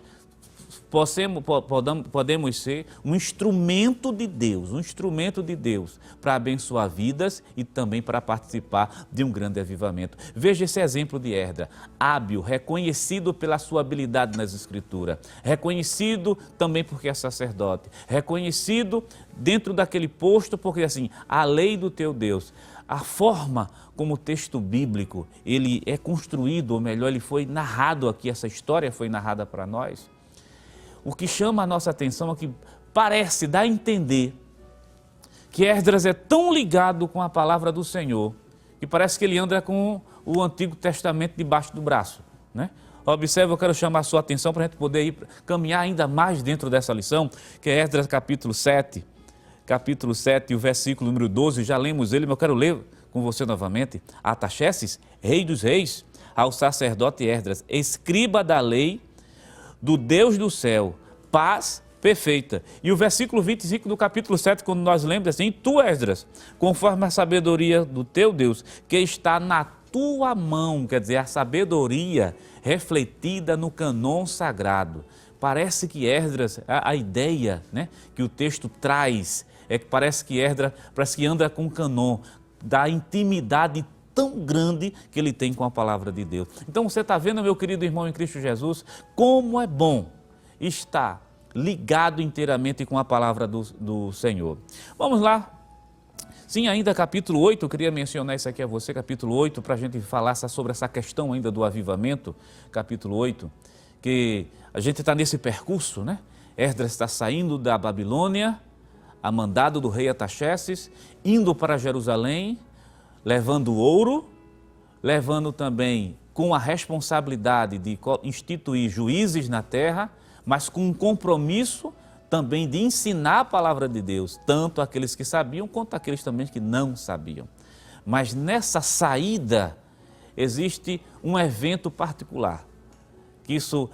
podemos ser um instrumento de Deus para abençoar vidas e também para participar de um grande avivamento. Veja esse exemplo de Esdras, hábil, reconhecido pela sua habilidade nas escrituras, reconhecido também porque é sacerdote, reconhecido dentro daquele posto porque assim, a lei do teu Deus. A forma como o texto bíblico ele é construído, ou melhor, ele foi narrado aqui, essa história foi narrada para nós. O que chama a nossa atenção é que parece dar a entender que Esdras é tão ligado com a palavra do Senhor, que parece que ele anda com o Antigo Testamento debaixo do braço, né? Observe, eu quero chamar a sua atenção para a gente poder caminhar ainda mais dentro dessa lição, que é Esdras capítulo 7, e o versículo número 12, já lemos ele, mas eu quero ler com você novamente. Artaxerxes, rei dos reis, ao sacerdote Esdras, escriba da lei do Deus do céu, paz perfeita. E o versículo 25 do capítulo 7, quando nós lemos assim: tu, Esdras, conforme a sabedoria do teu Deus, que está na tua mão, quer dizer, a sabedoria refletida no cânon sagrado. Parece que Esdras, a ideia, né, que o texto traz, é que parece que Esdras anda com o cânon, da intimidade tão grande que ele tem com a palavra de Deus. Então você está vendo, meu querido irmão em Cristo Jesus, como é bom estar ligado inteiramente com a palavra do Senhor. Vamos lá. Sim, ainda capítulo 8, eu queria mencionar isso aqui a você, capítulo 8, para a gente falar sobre essa questão ainda do avivamento, capítulo 8, que a gente está nesse percurso, né? Esdras está saindo da Babilônia, a mandado do rei Artaxerxes, indo para Jerusalém, levando ouro, levando também com a responsabilidade de instituir juízes na terra, mas com um compromisso também de ensinar a palavra de Deus, tanto aqueles que sabiam quanto aqueles também que não sabiam. Mas nessa saída existe um evento particular, que isso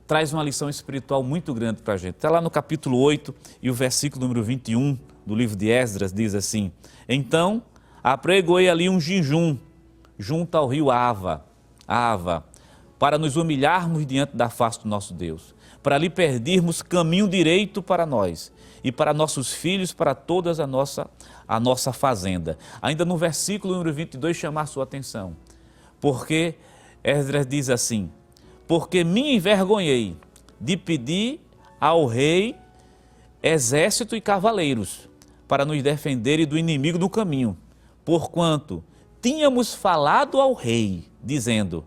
traz uma lição espiritual muito grande para a gente. Está lá no capítulo 8 e o versículo número 21 do livro de Esdras diz assim: então apregoei ali um jejum junto ao rio Ava, para nos humilharmos diante da face do nosso Deus, para lhe pedirmos caminho direito para nós e para nossos filhos, para todas a nossa fazenda. Ainda no versículo número 22 chamar a sua atenção, porque Esdras diz assim: porque me envergonhei de pedir ao rei exército e cavaleiros para nos defenderem do inimigo do caminho, porquanto tínhamos falado ao rei, dizendo: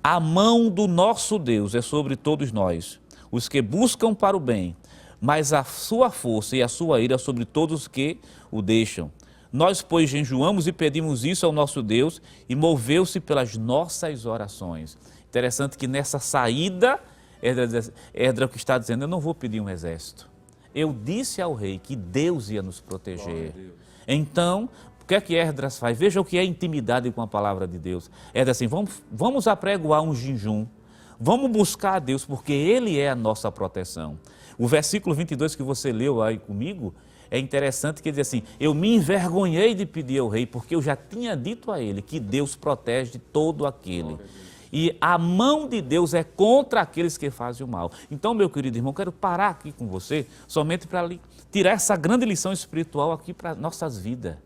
a mão do nosso Deus é sobre todos nós, os que buscam para o bem, mas a sua força e a sua ira sobre todos os que o deixam. Nós, pois, jejuamos e pedimos isso ao nosso Deus, e moveu-se pelas nossas orações. Interessante que nessa saída, Esdras o que está dizendo: eu não vou pedir um exército. Eu disse ao rei que Deus ia nos proteger. Então, o que é que Esdras faz? Veja o que é intimidade com a palavra de Deus. Esdras assim: vamos apregoar um jejum, vamos buscar a Deus, porque Ele é a nossa proteção. O versículo 22 que você leu aí comigo, é interessante que ele diz assim: eu me envergonhei de pedir ao rei, porque eu já tinha dito a ele que Deus protege todo aquele. E a mão de Deus é contra aqueles que fazem o mal. Então, meu querido irmão, quero parar aqui com você, somente para tirar essa grande lição espiritual aqui para nossas vidas.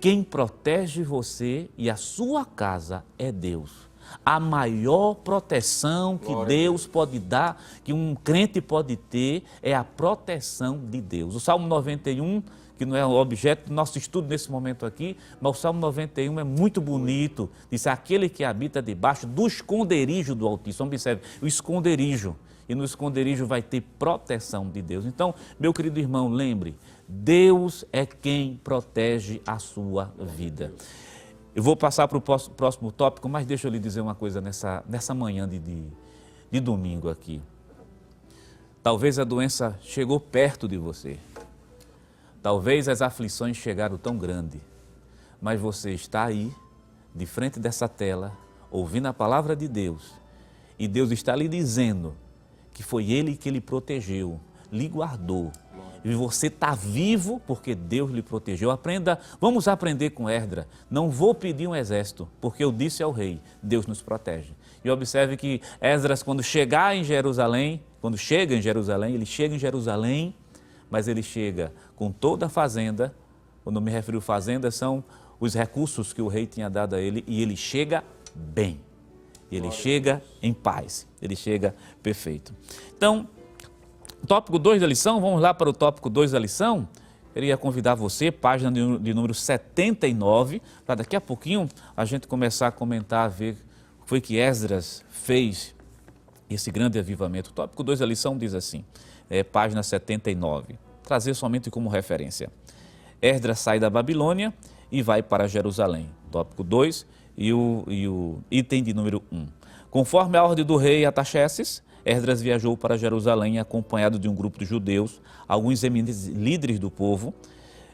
Quem protege você e a sua casa é Deus. A maior proteção que Deus pode dar, que um crente pode ter, é a proteção de Deus. O Salmo 91, que não é o objeto do nosso estudo nesse momento aqui, mas o Salmo 91 é muito bonito. Diz: aquele que habita debaixo do esconderijo do Altíssimo. Observe, o esconderijo. e no esconderijo vai ter proteção de Deus. Então, meu querido irmão, lembre, Deus é quem protege a sua vida. Eu vou passar para o próximo tópico, mas deixa eu lhe dizer uma coisa nessa manhã de domingo aqui. Talvez a doença chegou perto de você. Talvez as aflições chegaram tão grande, mas você está aí, de frente dessa tela, ouvindo a palavra de Deus, e Deus está lhe dizendo que foi Ele que lhe protegeu, lhe guardou, e você está vivo porque Deus lhe protegeu. Vamos aprender com Esdras. Não vou pedir um exército, porque eu disse ao rei, Deus nos protege. E observe que Esdras, quando chega em Jerusalém, ele chega em Jerusalém, mas ele chega com toda a fazenda. Quando me refiro a fazenda, são os recursos que o rei tinha dado a ele, e ele chega bem, ele chega em paz, ele chega perfeito. Então, tópico 2 da lição, vamos lá para o tópico 2 da lição. Queria convidar você, página de número 79, para daqui a pouquinho a gente começar a comentar, a ver o que foi que Esdras fez, esse grande avivamento. O tópico 2 da lição diz assim, página 79, trazer somente como referência. Esdras sai da Babilônia e vai para Jerusalém. Tópico 2 e o item de número 1. Conforme a ordem do rei Artaxerxes, Esdras viajou para Jerusalém acompanhado de um grupo de judeus, alguns eminentes líderes do povo,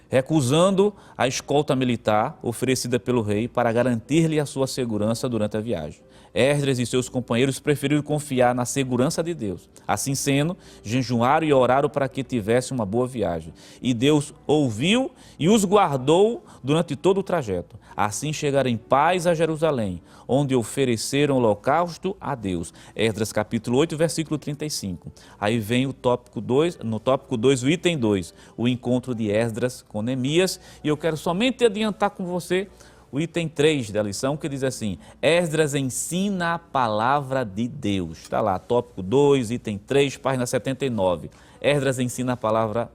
recusando a escolta militar oferecida pelo rei para garantir-lhe a sua segurança durante a viagem. Esdras e seus companheiros preferiram confiar na segurança de Deus. Assim sendo, jejuaram e oraram para que tivesse uma boa viagem. E Deus ouviu e os guardou durante todo o trajeto. Assim chegaram em paz a Jerusalém, onde ofereceram holocausto a Deus. Esdras capítulo 8, versículo 35. Aí vem o tópico 2, no tópico 2, o item 2, o encontro de Esdras com Neemias. E eu quero somente adiantar com você o item 3 da lição, que diz assim, Esdras ensina a palavra de Deus. Está lá, tópico 2, item 3, página 79. Esdras ensina a palavra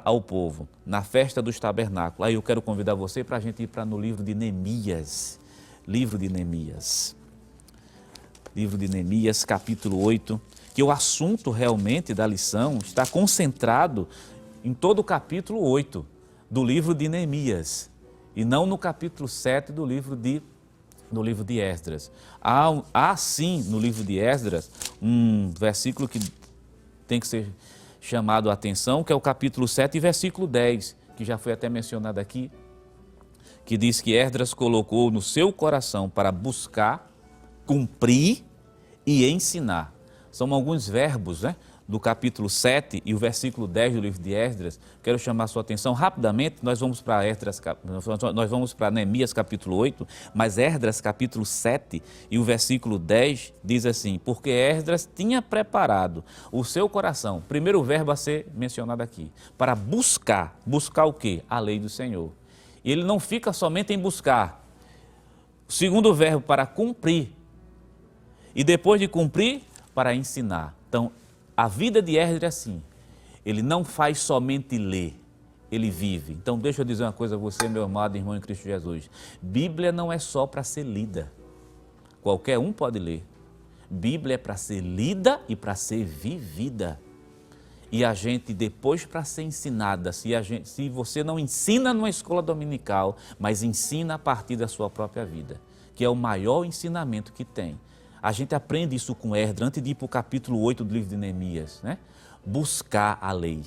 ao povo, na festa dos tabernáculos. Aí eu quero convidar você para a gente ir no livro de Neemias. Livro de Neemias. Livro de Neemias, capítulo 8, que o assunto realmente da lição está concentrado em todo o capítulo 8 do livro de Neemias. E não no capítulo 7 do livro de Esdras. Há sim no livro de Esdras um versículo que tem que ser chamado a atenção, que é o capítulo 7 e versículo 10, que já foi até mencionado aqui, que diz que Esdras colocou no seu coração para buscar, cumprir e ensinar. São alguns verbos, né? Do capítulo 7 e o versículo 10 do livro de Esdras. Quero chamar a sua atenção rapidamente, nós vamos para Neemias capítulo 8, mas Esdras capítulo 7 e o versículo 10 diz assim, porque Esdras tinha preparado o seu coração, primeiro verbo a ser mencionado aqui, para buscar o quê? A lei do Senhor. E ele não fica somente em buscar, o segundo verbo para cumprir, e depois de cumprir, para ensinar. Então, a vida de Esdras é assim, ele não faz somente ler, ele vive. Então deixa eu dizer uma coisa a você, meu amado irmão em Cristo Jesus. Bíblia não é só para ser lida, qualquer um pode ler. Bíblia é para ser lida e para ser vivida. E a gente depois para ser ensinada, se você não ensina numa escola dominical, mas ensina a partir da sua própria vida, que é o maior ensinamento que tem. A gente aprende isso com Esdras, antes de ir para o capítulo 8 do livro de Neemias, né? Buscar a lei,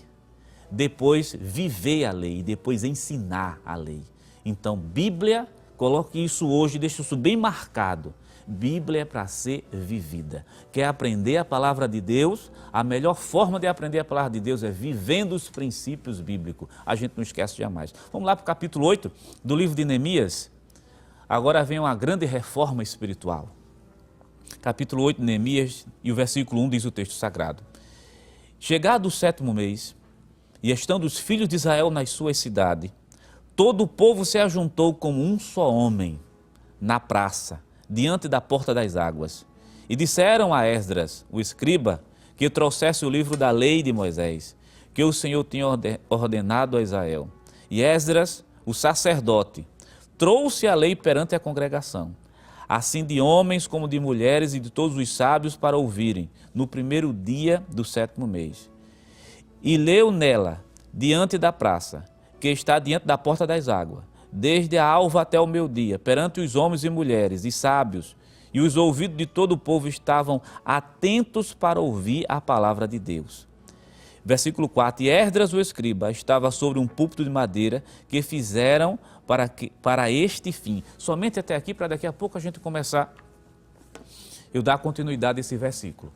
depois viver a lei, depois ensinar a lei. Então, Bíblia, coloque isso hoje, deixe isso bem marcado. Bíblia é para ser vivida. Quer aprender a palavra de Deus? A melhor forma de aprender a palavra de Deus é vivendo os princípios bíblicos. A gente não esquece jamais. Vamos lá para o capítulo 8 do livro de Neemias. Agora vem uma grande reforma espiritual. Capítulo 8 de Neemias e o versículo 1 diz o texto sagrado. Chegado o 7º mês, e estando os filhos de Israel nas suas cidades, todo o povo se ajuntou como um só homem na praça, diante da porta das águas. E disseram a Esdras, o escriba, que trouxesse o livro da lei de Moisés, que o Senhor tinha ordenado a Israel. E Esdras, o sacerdote, trouxe a lei perante a congregação. assim de homens como de mulheres e de todos os sábios para ouvirem, no primeiro dia do 7º mês. E leu nela, diante da praça, que está diante da porta das águas, desde a alva até o meio-dia, perante os homens e mulheres e sábios, e os ouvidos de todo o povo estavam atentos para ouvir a palavra de Deus. Versículo 4, e Esdras o escriba estava sobre um púlpito de madeira que fizeram para este fim. Somente até aqui, para daqui a pouco a gente começar, eu dar continuidade a esse versículo.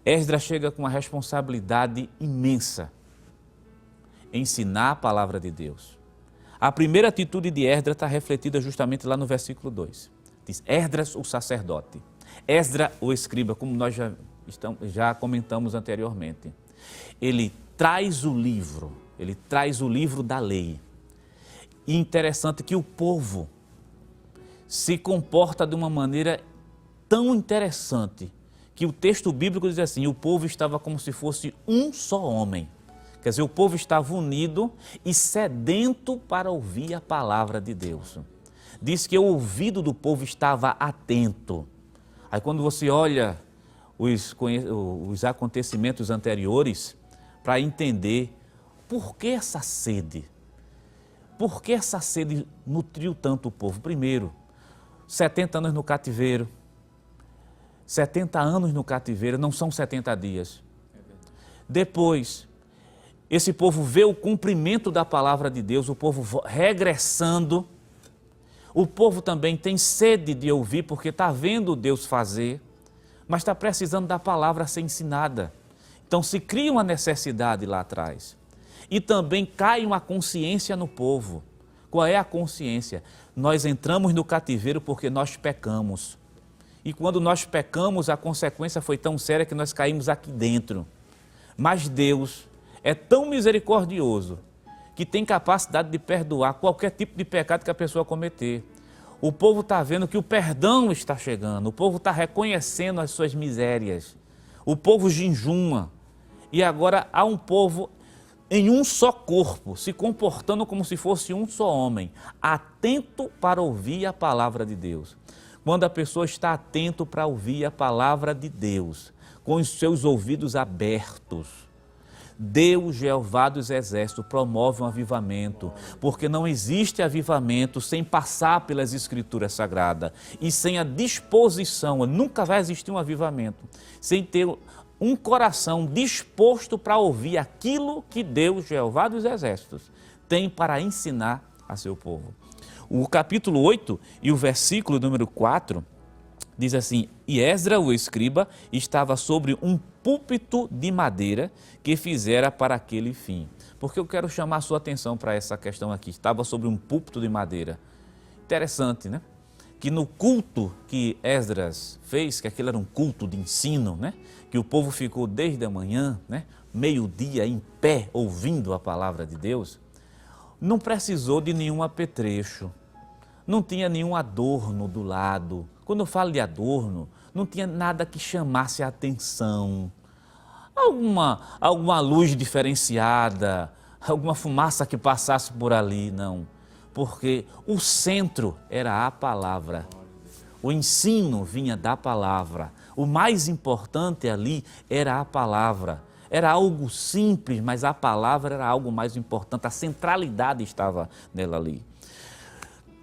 Esdras chega com uma responsabilidade imensa, ensinar a palavra de Deus. A primeira atitude de Esdras está refletida justamente lá no versículo 2. Diz, Esdras o sacerdote, Esdras o escriba, como nós já comentamos anteriormente. Ele traz o livro da lei. E interessante que o povo se comporta de uma maneira tão interessante que o texto bíblico diz assim, o povo estava como se fosse um só homem. Quer dizer, o povo estava unido e sedento para ouvir a palavra de Deus. Diz que o ouvido do povo estava atento. Aí quando você olha os acontecimentos anteriores para entender por que essa sede. Por que essa sede nutriu tanto o povo? Primeiro, 70 anos no cativeiro. 70 anos no cativeiro não são 70 dias. Depois, esse povo vê o cumprimento da palavra de Deus, o povo regressando. O povo também tem sede de ouvir porque está vendo Deus fazer, mas está precisando da palavra ser ensinada. Então se cria uma necessidade lá atrás. E também cai uma consciência no povo. Qual é a consciência? Nós entramos no cativeiro porque nós pecamos. E quando nós pecamos, a consequência foi tão séria que nós caímos aqui dentro. Mas Deus é tão misericordioso que tem capacidade de perdoar qualquer tipo de pecado que a pessoa cometer. O povo está vendo que o perdão está chegando, o povo está reconhecendo as suas misérias, o povo jejuma. E agora há um povo em um só corpo, se comportando como se fosse um só homem, atento para ouvir a palavra de Deus. Quando a pessoa está atento para ouvir a palavra de Deus, com os seus ouvidos abertos, Deus, Jeová dos Exércitos, promove um avivamento, porque não existe avivamento sem passar pelas Escrituras Sagradas e sem a disposição, nunca vai existir um avivamento, sem ter um coração disposto para ouvir aquilo que Deus, Jeová dos Exércitos, tem para ensinar a seu povo. O capítulo 8 e o versículo número 4 diz assim, e Esdras, o escriba, estava sobre um púlpito de madeira que fizera para aquele fim. Porque eu quero chamar a sua atenção para essa questão aqui. Estava sobre um púlpito de madeira. Interessante, né? Que no culto que Esdras fez, que aquilo era um culto de ensino, né? Que o povo ficou desde a manhã, né? Meio-dia em pé, ouvindo a palavra de Deus, não precisou de nenhum apetrecho, não tinha nenhum adorno do lado. Quando eu falo de adorno, não tinha nada que chamasse a atenção. Alguma luz diferenciada, alguma fumaça que passasse por ali, não. Porque o centro era a palavra. O ensino vinha da palavra. O mais importante ali era a palavra. Era algo simples, mas a palavra era algo mais importante. A centralidade estava nela ali.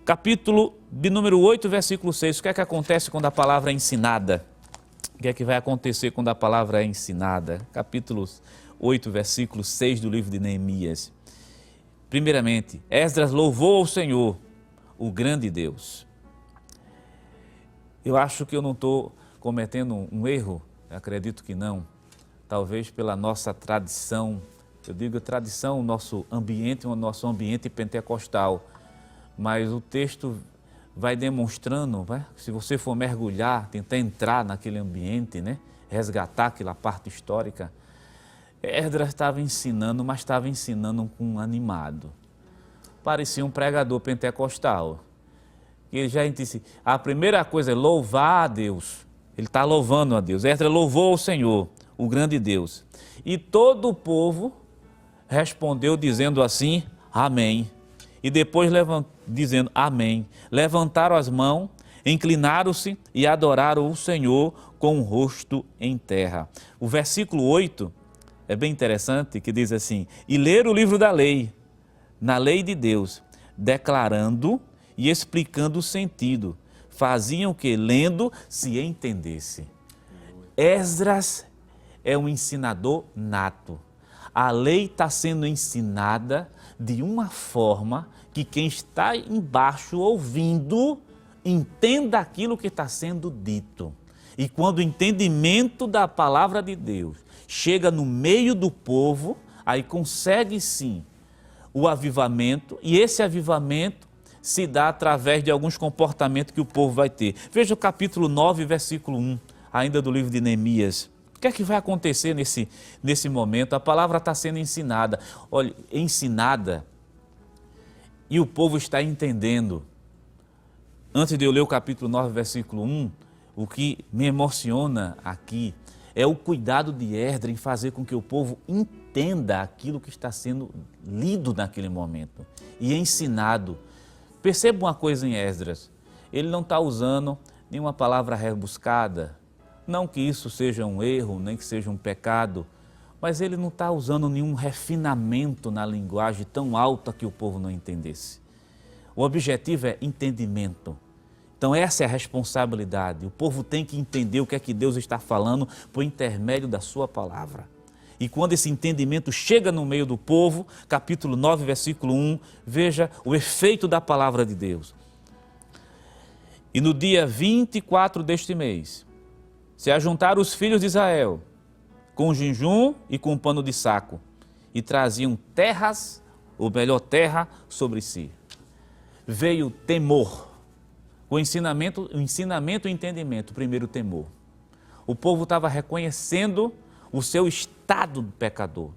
Capítulo de número 8, versículo 6. O que é que acontece quando a palavra é ensinada? O que é que vai acontecer quando a palavra é ensinada? Capítulo 8, versículo 6 do livro de Neemias. Primeiramente, Esdras louvou ao Senhor, o grande Deus. Eu acho que eu não estou cometendo um erro, acredito que não. Talvez pela nossa tradição, eu digo tradição, o nosso ambiente pentecostal. Mas o texto vai demonstrando, se você for mergulhar, tentar entrar naquele ambiente, né? Resgatar aquela parte histórica. Esdras estava ensinando, mas estava ensinando com animado. Parecia um pregador pentecostal. Ele já disse, a primeira coisa é louvar a Deus. Ele está louvando a Deus. Esdras louvou ao Senhor, o grande Deus. E todo o povo respondeu dizendo assim, amém. e depois dizendo amém. Levantaram as mãos, inclinaram-se e adoraram o Senhor com o rosto em terra. O versículo 8 é bem interessante, que diz assim: e leram o livro da lei, na lei de Deus, declarando e explicando o sentido. Faziam que, lendo, se entendesse. Esdras é um ensinador nato. A lei está sendo ensinada de uma forma que quem está embaixo ouvindo entenda aquilo que está sendo dito. E quando o entendimento da palavra de Deus chega no meio do povo, aí consegue sim o avivamento, e esse avivamento se dá através de alguns comportamentos que o povo vai ter. Veja o capítulo 9, versículo 1, ainda do livro de Neemias. O que é que vai acontecer nesse momento? A palavra está sendo ensinada. Olha, ensinada, e o povo está entendendo. Antes de eu ler o capítulo 9, versículo 1, o que me emociona aqui é o cuidado de Esdras em fazer com que o povo entenda aquilo que está sendo lido naquele momento e ensinado. Perceba uma coisa em Esdras, ele não está usando nenhuma palavra rebuscada, não que isso seja um erro, nem que seja um pecado, mas ele não está usando nenhum refinamento na linguagem tão alta que o povo não entendesse. O objetivo é entendimento. Então essa é a responsabilidade. O povo tem que entender o que é que Deus está falando por intermédio da sua palavra. E quando esse entendimento chega no meio do povo, capítulo 9, versículo 1, veja o efeito da palavra de Deus. E no dia 24 deste mês, se ajuntaram os filhos de Israel com jejum e com pano de saco, e traziam terras, ou melhor, terra sobre si. Veio temor. O ensinamento e o entendimento, primeiro temor. O povo estava reconhecendo o seu estado de pecador.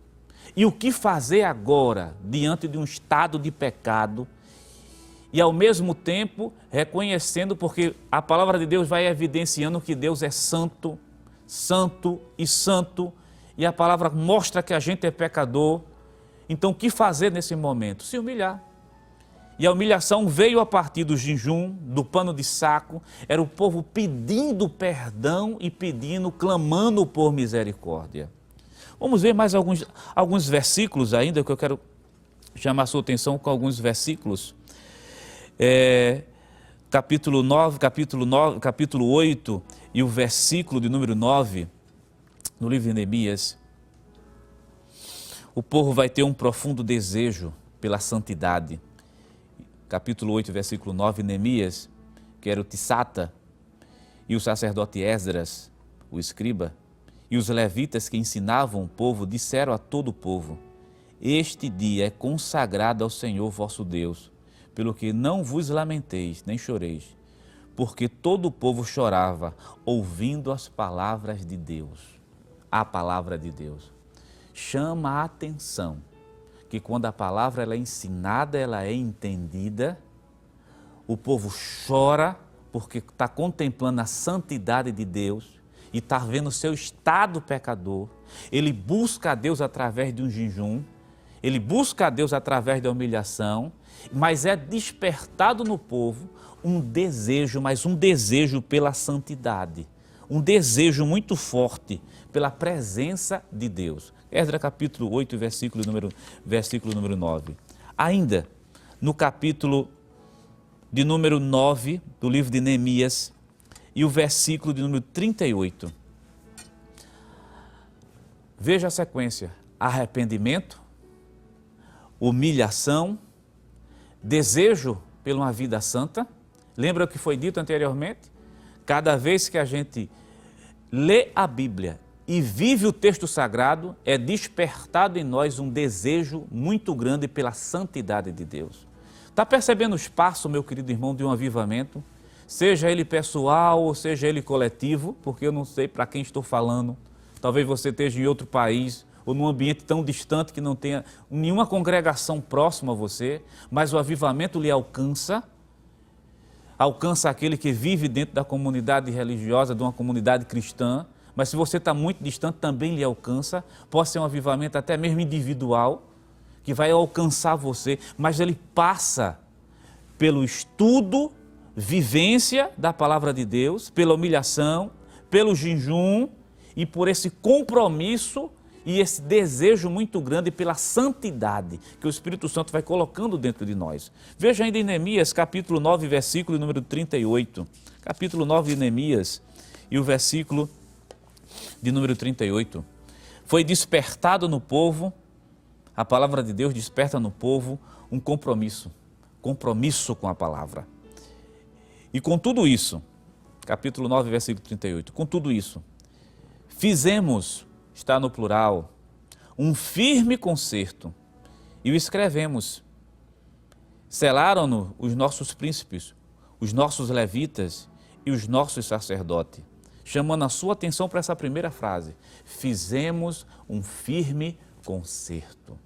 E o que fazer agora diante de um estado de pecado e ao mesmo tempo reconhecendo, porque a palavra de Deus vai evidenciando que Deus é santo, santo e santo, e a palavra mostra que a gente é pecador. Então o que fazer nesse momento? Se humilhar. E a humilhação veio a partir do jejum, do pano de saco, era o povo pedindo perdão e clamando por misericórdia. Vamos ver mais alguns versículos ainda, que eu quero chamar a sua atenção com alguns versículos. Capítulo 8 e o versículo de número 9, no livro de Neemias. O povo vai ter um profundo desejo pela santidade. Capítulo 8, versículo 9, Neemias, que era o Tissata, e o sacerdote Esdras, o escriba, e os levitas que ensinavam o povo, disseram a todo o povo: este dia é consagrado ao Senhor vosso Deus, pelo que não vos lamenteis, nem choreis, porque todo o povo chorava, ouvindo as palavras de Deus. A palavra de Deus chama a atenção que quando a palavra ela é ensinada, ela é entendida, o povo chora porque está contemplando a santidade de Deus e está vendo o seu estado pecador. Ele busca a Deus através de um jejum, ele busca a Deus através da humilhação, mas é despertado no povo um desejo, mas um desejo pela santidade, um desejo muito forte pela presença de Deus. Esdras capítulo 8, versículo número 9. Ainda no capítulo de número 9 do livro de Neemias e o versículo de número 38. Veja a sequência: arrependimento, humilhação, desejo por uma vida santa. Lembra o que foi dito anteriormente? Cada vez que a gente lê a Bíblia e vive o texto sagrado, é despertado em nós um desejo muito grande pela santidade de Deus. Está percebendo o espaço, meu querido irmão, de um avivamento? Seja ele pessoal ou seja ele coletivo, porque eu não sei para quem estou falando. Talvez você esteja em outro país ou num ambiente tão distante que não tenha nenhuma congregação próxima a você, mas o avivamento lhe alcança aquele que vive dentro da comunidade religiosa, de uma comunidade cristã. Mas se você está muito distante, também lhe alcança. Pode ser um avivamento até mesmo individual, que vai alcançar você, mas ele passa pelo estudo, vivência da palavra de Deus, pela humilhação, pelo jejum e por esse compromisso e esse desejo muito grande pela santidade que o Espírito Santo vai colocando dentro de nós. Veja ainda em Neemias, capítulo 9, versículo número 38. Capítulo 9 de Neemias e o versículo de número 38. Foi despertado no povo, a palavra de Deus desperta no povo um compromisso com a palavra. E com tudo isso, capítulo 9, versículo 38, com tudo isso, fizemos, está no plural, um firme concerto e o escrevemos. Selaram-no os nossos príncipes, os nossos levitas e os nossos sacerdotes, chamando a sua atenção para essa primeira frase, fizemos um firme concerto.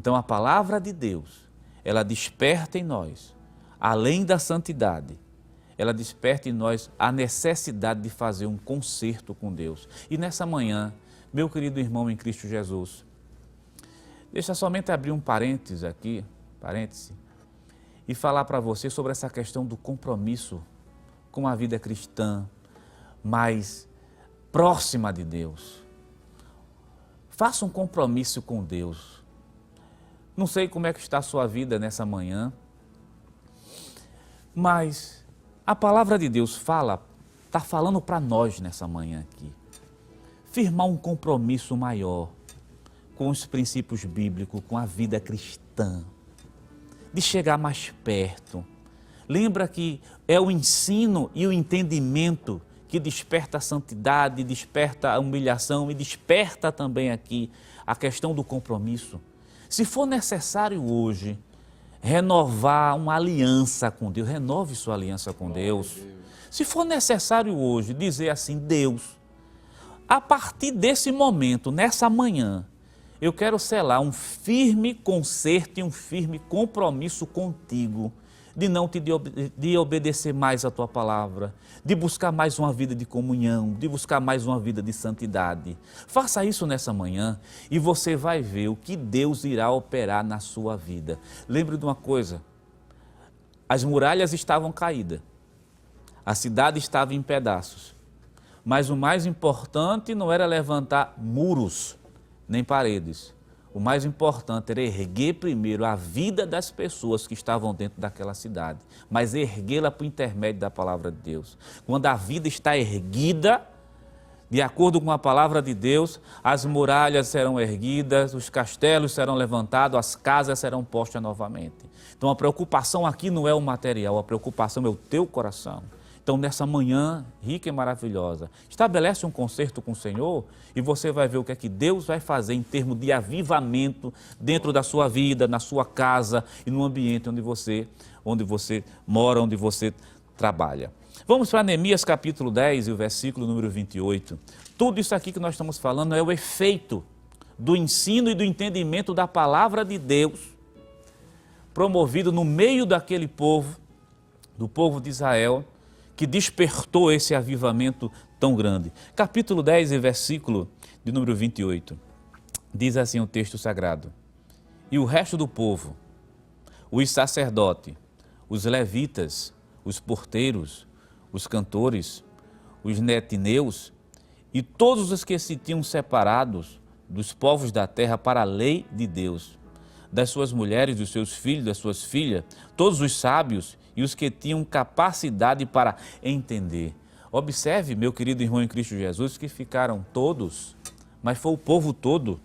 Então a palavra de Deus, ela desperta em nós, além da santidade, ela desperta em nós a necessidade de fazer um concerto com Deus. E nessa manhã, meu querido irmão em Cristo Jesus, deixa somente abrir um parêntese aqui, e falar para você sobre essa questão do compromisso com a vida cristã mais próxima de Deus. Faça um compromisso com Deus. Não sei como é que está a sua vida nessa manhã, mas a palavra de Deus está falando para nós nessa manhã aqui. Firmar um compromisso maior com os princípios bíblicos, com a vida cristã, de chegar mais perto. Lembra que é o ensino e o entendimento que desperta a santidade, desperta a humilhação e desperta também aqui a questão do compromisso. Se for necessário hoje renovar uma aliança com Deus, renove sua aliança com Deus. Se for necessário hoje dizer assim, Deus, a partir desse momento, nessa manhã, eu quero selar um firme concerto e um firme compromisso contigo, de obedecer mais a tua palavra, de buscar mais uma vida de comunhão, de buscar mais uma vida de santidade. Faça isso nessa manhã e você vai ver o que Deus irá operar na sua vida. Lembre de uma coisa, as muralhas estavam caídas, a cidade estava em pedaços, mas o mais importante não era levantar muros, nem paredes. O mais importante era erguer primeiro a vida das pessoas que estavam dentro daquela cidade, mas erguê-la por intermédio da palavra de Deus. Quando a vida está erguida, de acordo com a palavra de Deus, as muralhas serão erguidas, os castelos serão levantados, as casas serão postas novamente. Então a preocupação aqui não é o material, a preocupação é o teu coração. Então, nessa manhã rica e maravilhosa, estabelece um concerto com o Senhor e você vai ver o que é que Deus vai fazer em termos de avivamento dentro da sua vida, na sua casa e no ambiente onde você mora, onde você trabalha. Vamos para Neemias capítulo 10 e o versículo número 28. Tudo isso aqui que nós estamos falando é o efeito do ensino e do entendimento da palavra de Deus promovido no meio daquele povo, do povo de Israel, que despertou esse avivamento tão grande. Capítulo 10 e versículo de número 28, diz assim o texto sagrado: e o resto do povo, os sacerdotes, os levitas, os porteiros, os cantores, os netineus e todos os que se tinham separados dos povos da terra para a lei de Deus, das suas mulheres, dos seus filhos, das suas filhas, todos os sábios e os que tinham capacidade para entender. Observe, meu querido irmão em Cristo Jesus, que ficaram todos, mas foi o povo todo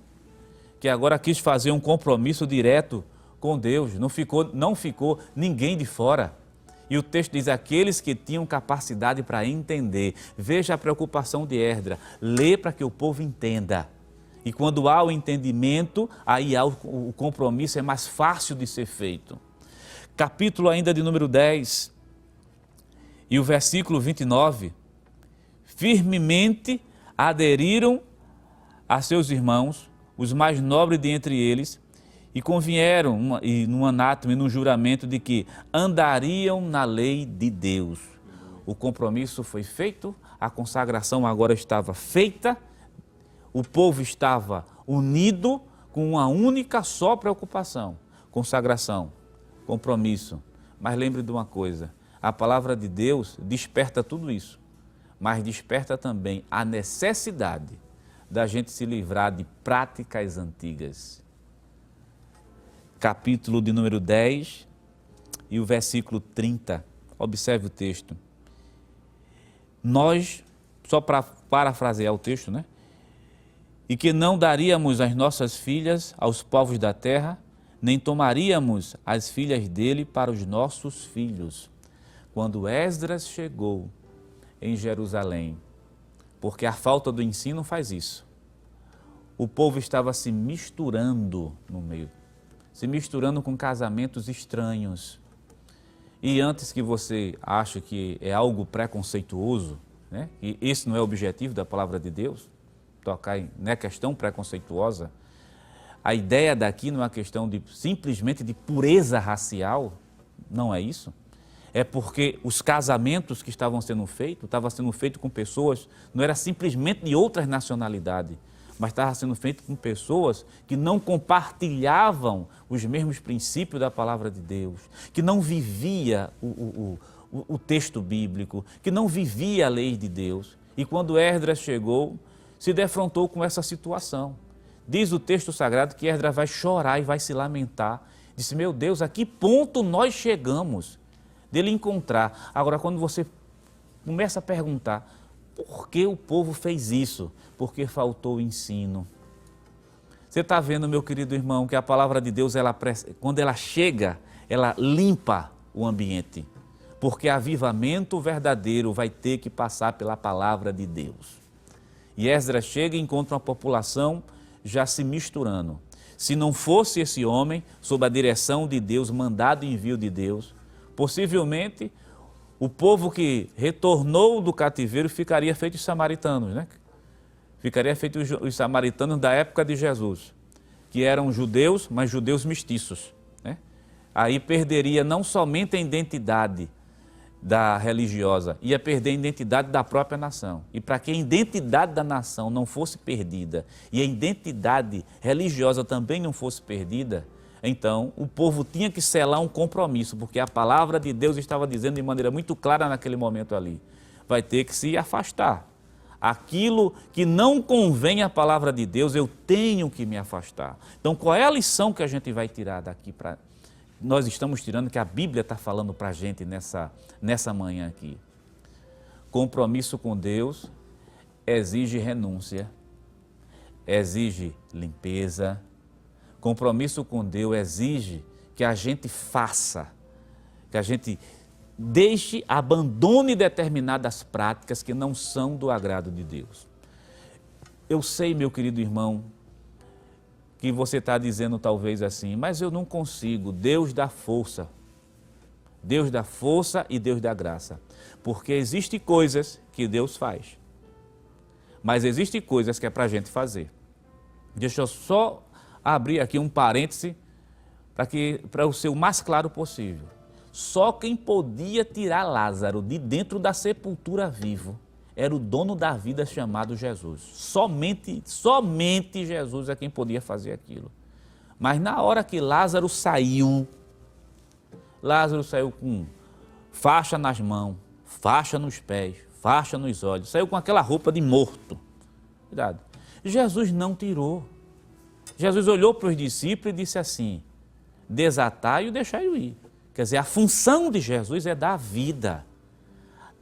que agora quis fazer um compromisso direto com Deus. Não ficou ninguém de fora. E o texto diz, aqueles que tinham capacidade para entender. Veja a preocupação de Esdras, lê para que o povo entenda. E quando há o entendimento, aí há o compromisso, é mais fácil de ser feito. Capítulo ainda de número 10 e o versículo 29, firmemente aderiram a seus irmãos, os mais nobres dentre eles, e convieram num anátema e num juramento de que andariam na lei de Deus. O compromisso foi feito, a consagração agora estava feita, o povo estava unido, com uma única só preocupação: consagração, compromisso. Mas lembre de uma coisa, a palavra de Deus desperta tudo isso, mas desperta também a necessidade da gente se livrar de práticas antigas. Capítulo de número 10 e o versículo 30, observe o texto. Nós, só para parafrasear o texto, né? E que não daríamos as nossas filhas aos povos da terra, nem tomaríamos as filhas dele para os nossos filhos. Quando Esdras chegou em Jerusalém, porque a falta do ensino faz isso, o povo estava se misturando no meio, se misturando com casamentos estranhos. E antes que você ache que é algo preconceituoso, né? E esse não é o objetivo da palavra de Deus, tocar na questão preconceituosa, a ideia daqui não é uma questão de simplesmente de pureza racial, não é isso. É porque os casamentos que estavam sendo feitos com pessoas, não era simplesmente de outras nacionalidades, mas estava sendo feito com pessoas que não compartilhavam os mesmos princípios da palavra de Deus, que não vivia o texto bíblico, que não vivia a lei de Deus. E quando Esdras chegou, se defrontou com essa situação. Diz o texto sagrado que Esdras vai chorar e vai se lamentar. Disse: meu Deus, a que ponto nós chegamos dele encontrar? Agora, quando você começa a perguntar, por que o povo fez isso? Porque faltou o ensino. Você está vendo, meu querido irmão, que a palavra de Deus, quando ela chega, ela limpa o ambiente. Porque avivamento verdadeiro vai ter que passar pela palavra de Deus. E Esdras chega e encontra uma população já se misturando. Se não fosse esse homem, sob a direção de Deus, mandado e envio de Deus, possivelmente o povo que retornou do cativeiro ficaria feito os samaritanos, né? Ficaria feito os samaritanos da época de Jesus, que eram judeus, mas judeus mestiços, né? Aí perderia não somente a identidade da religiosa, ia perder a identidade da própria nação. E para que a identidade da nação não fosse perdida e a identidade religiosa também não fosse perdida, então o povo tinha que selar um compromisso, porque a palavra de Deus estava dizendo de maneira muito clara naquele momento ali: vai ter que se afastar. Aquilo que não convém à palavra de Deus, eu tenho que me afastar. Então, qual é a lição que a gente vai tirar daqui nós estamos tirando, que a Bíblia está falando para a gente nessa manhã aqui? Compromisso com Deus exige renúncia, exige limpeza. Compromisso com Deus exige que a gente faça, que a gente abandone determinadas práticas que não são do agrado de Deus. Eu sei, meu querido irmão, que você está dizendo talvez assim: mas eu não consigo. Deus dá força. Deus dá força e Deus dá graça. Porque existem coisas que Deus faz, mas existem coisas que é para a gente fazer. Deixa eu só abrir aqui um parêntese para ser o mais claro possível. Só quem podia tirar Lázaro de dentro da sepultura vivo era o dono da vida chamado Jesus. Somente Jesus é quem podia fazer aquilo. Mas na hora que Lázaro saiu com faixa nas mãos, faixa nos pés, faixa nos olhos, saiu com aquela roupa de morto. Cuidado. Jesus não tirou. Jesus olhou para os discípulos e disse assim: desatai e deixai-o ir. Quer dizer, a função de Jesus é dar vida.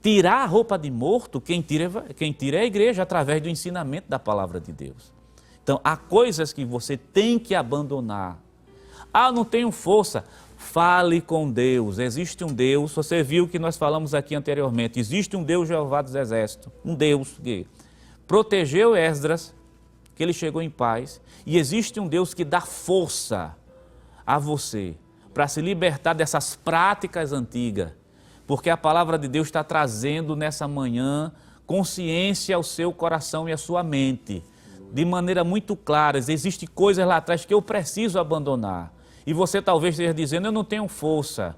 Tirar a roupa de morto, quem tira é a igreja, através do ensinamento da palavra de Deus. Então, há coisas que você tem que abandonar. Ah, não tenho força. Fale com Deus. Existe um Deus, você viu que nós falamos aqui anteriormente, existe um Deus, Jeová dos Exércitos, um Deus que protegeu Esdras, que ele chegou em paz, e existe um Deus que dá força a você para se libertar dessas práticas antigas, porque a palavra de Deus está trazendo nessa manhã consciência ao seu coração e à sua mente, de maneira muito clara. Existem coisas lá atrás que eu preciso abandonar, e você talvez esteja dizendo: eu não tenho força.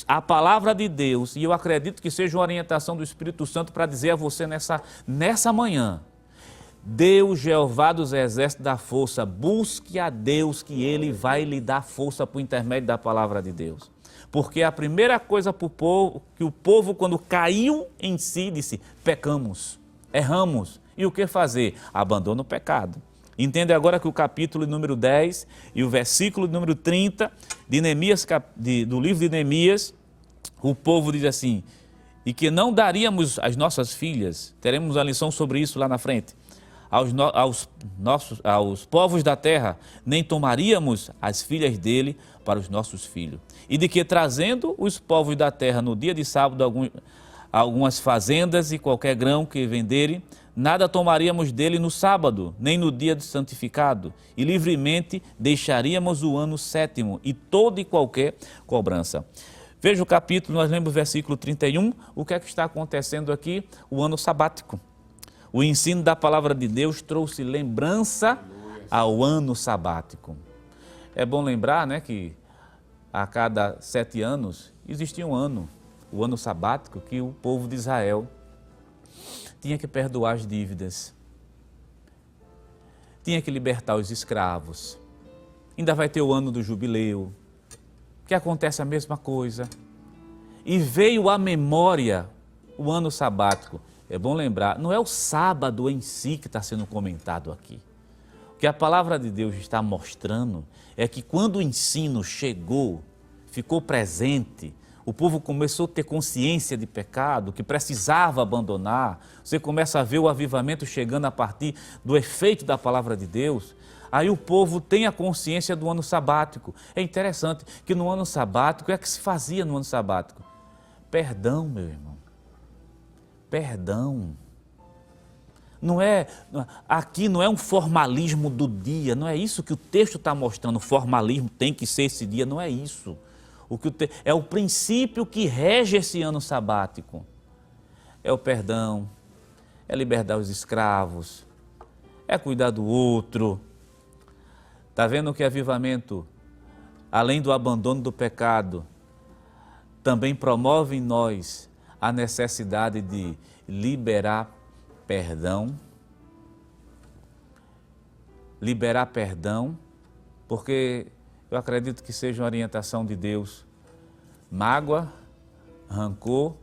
A palavra de Deus, e eu acredito que seja uma orientação do Espírito Santo para dizer a você nessa manhã: Deus, Jeová dos exércitos, dá força. Busque a Deus que Ele vai lhe dar força por intermédio da palavra de Deus. Porque a primeira coisa para o povo, que o povo quando caiu em si, disse, pecamos, erramos. E o que fazer? Abandona o pecado. Entende agora que o capítulo número 10 e o versículo número 30 de Neemias, do livro de Neemias, o povo diz assim, e que não daríamos as nossas filhas, teremos uma lição sobre isso lá na frente, aos povos da terra, nem tomaríamos as filhas dele para os nossos filhos. E de que trazendo os povos da terra no dia de sábado algumas fazendas e qualquer grão que venderem, nada tomaríamos dele no sábado, nem no dia de santificado, e livremente deixaríamos o ano 7º e toda e qualquer cobrança. Veja o capítulo, nós lemos o versículo 31, o que é que está acontecendo aqui? O ano sabático. O ensino da palavra de Deus trouxe lembrança ao ano sabático. É bom lembrar, né, que a cada 7 anos existia um ano, o ano sabático, que o povo de Israel tinha que perdoar as dívidas, tinha que libertar os escravos. Ainda vai ter o ano do jubileu, que acontece a mesma coisa. E veio à memória o ano sabático. É bom lembrar, não é o sábado em si que está sendo comentado aqui. O que a palavra de Deus está mostrando é que quando o ensino chegou, ficou presente, o povo começou a ter consciência de pecado, que precisava abandonar. Você começa a ver o avivamento chegando a partir do efeito da palavra de Deus. Aí o povo tem a consciência do ano sabático. É interessante que no ano sabático, o que é que se fazia no ano sabático? Perdão, meu irmão. Perdão. Aqui não é um formalismo do dia, não é isso que o texto está mostrando. O formalismo tem que ser esse dia, não é isso. É o princípio que rege esse ano sabático. É o perdão, é libertar os escravos, é cuidar do outro. Está vendo que avivamento, além do abandono do pecado, também promove em nós a necessidade de liberar perdão. Liberar perdão, porque eu acredito que seja uma orientação de Deus. Mágoa, rancor,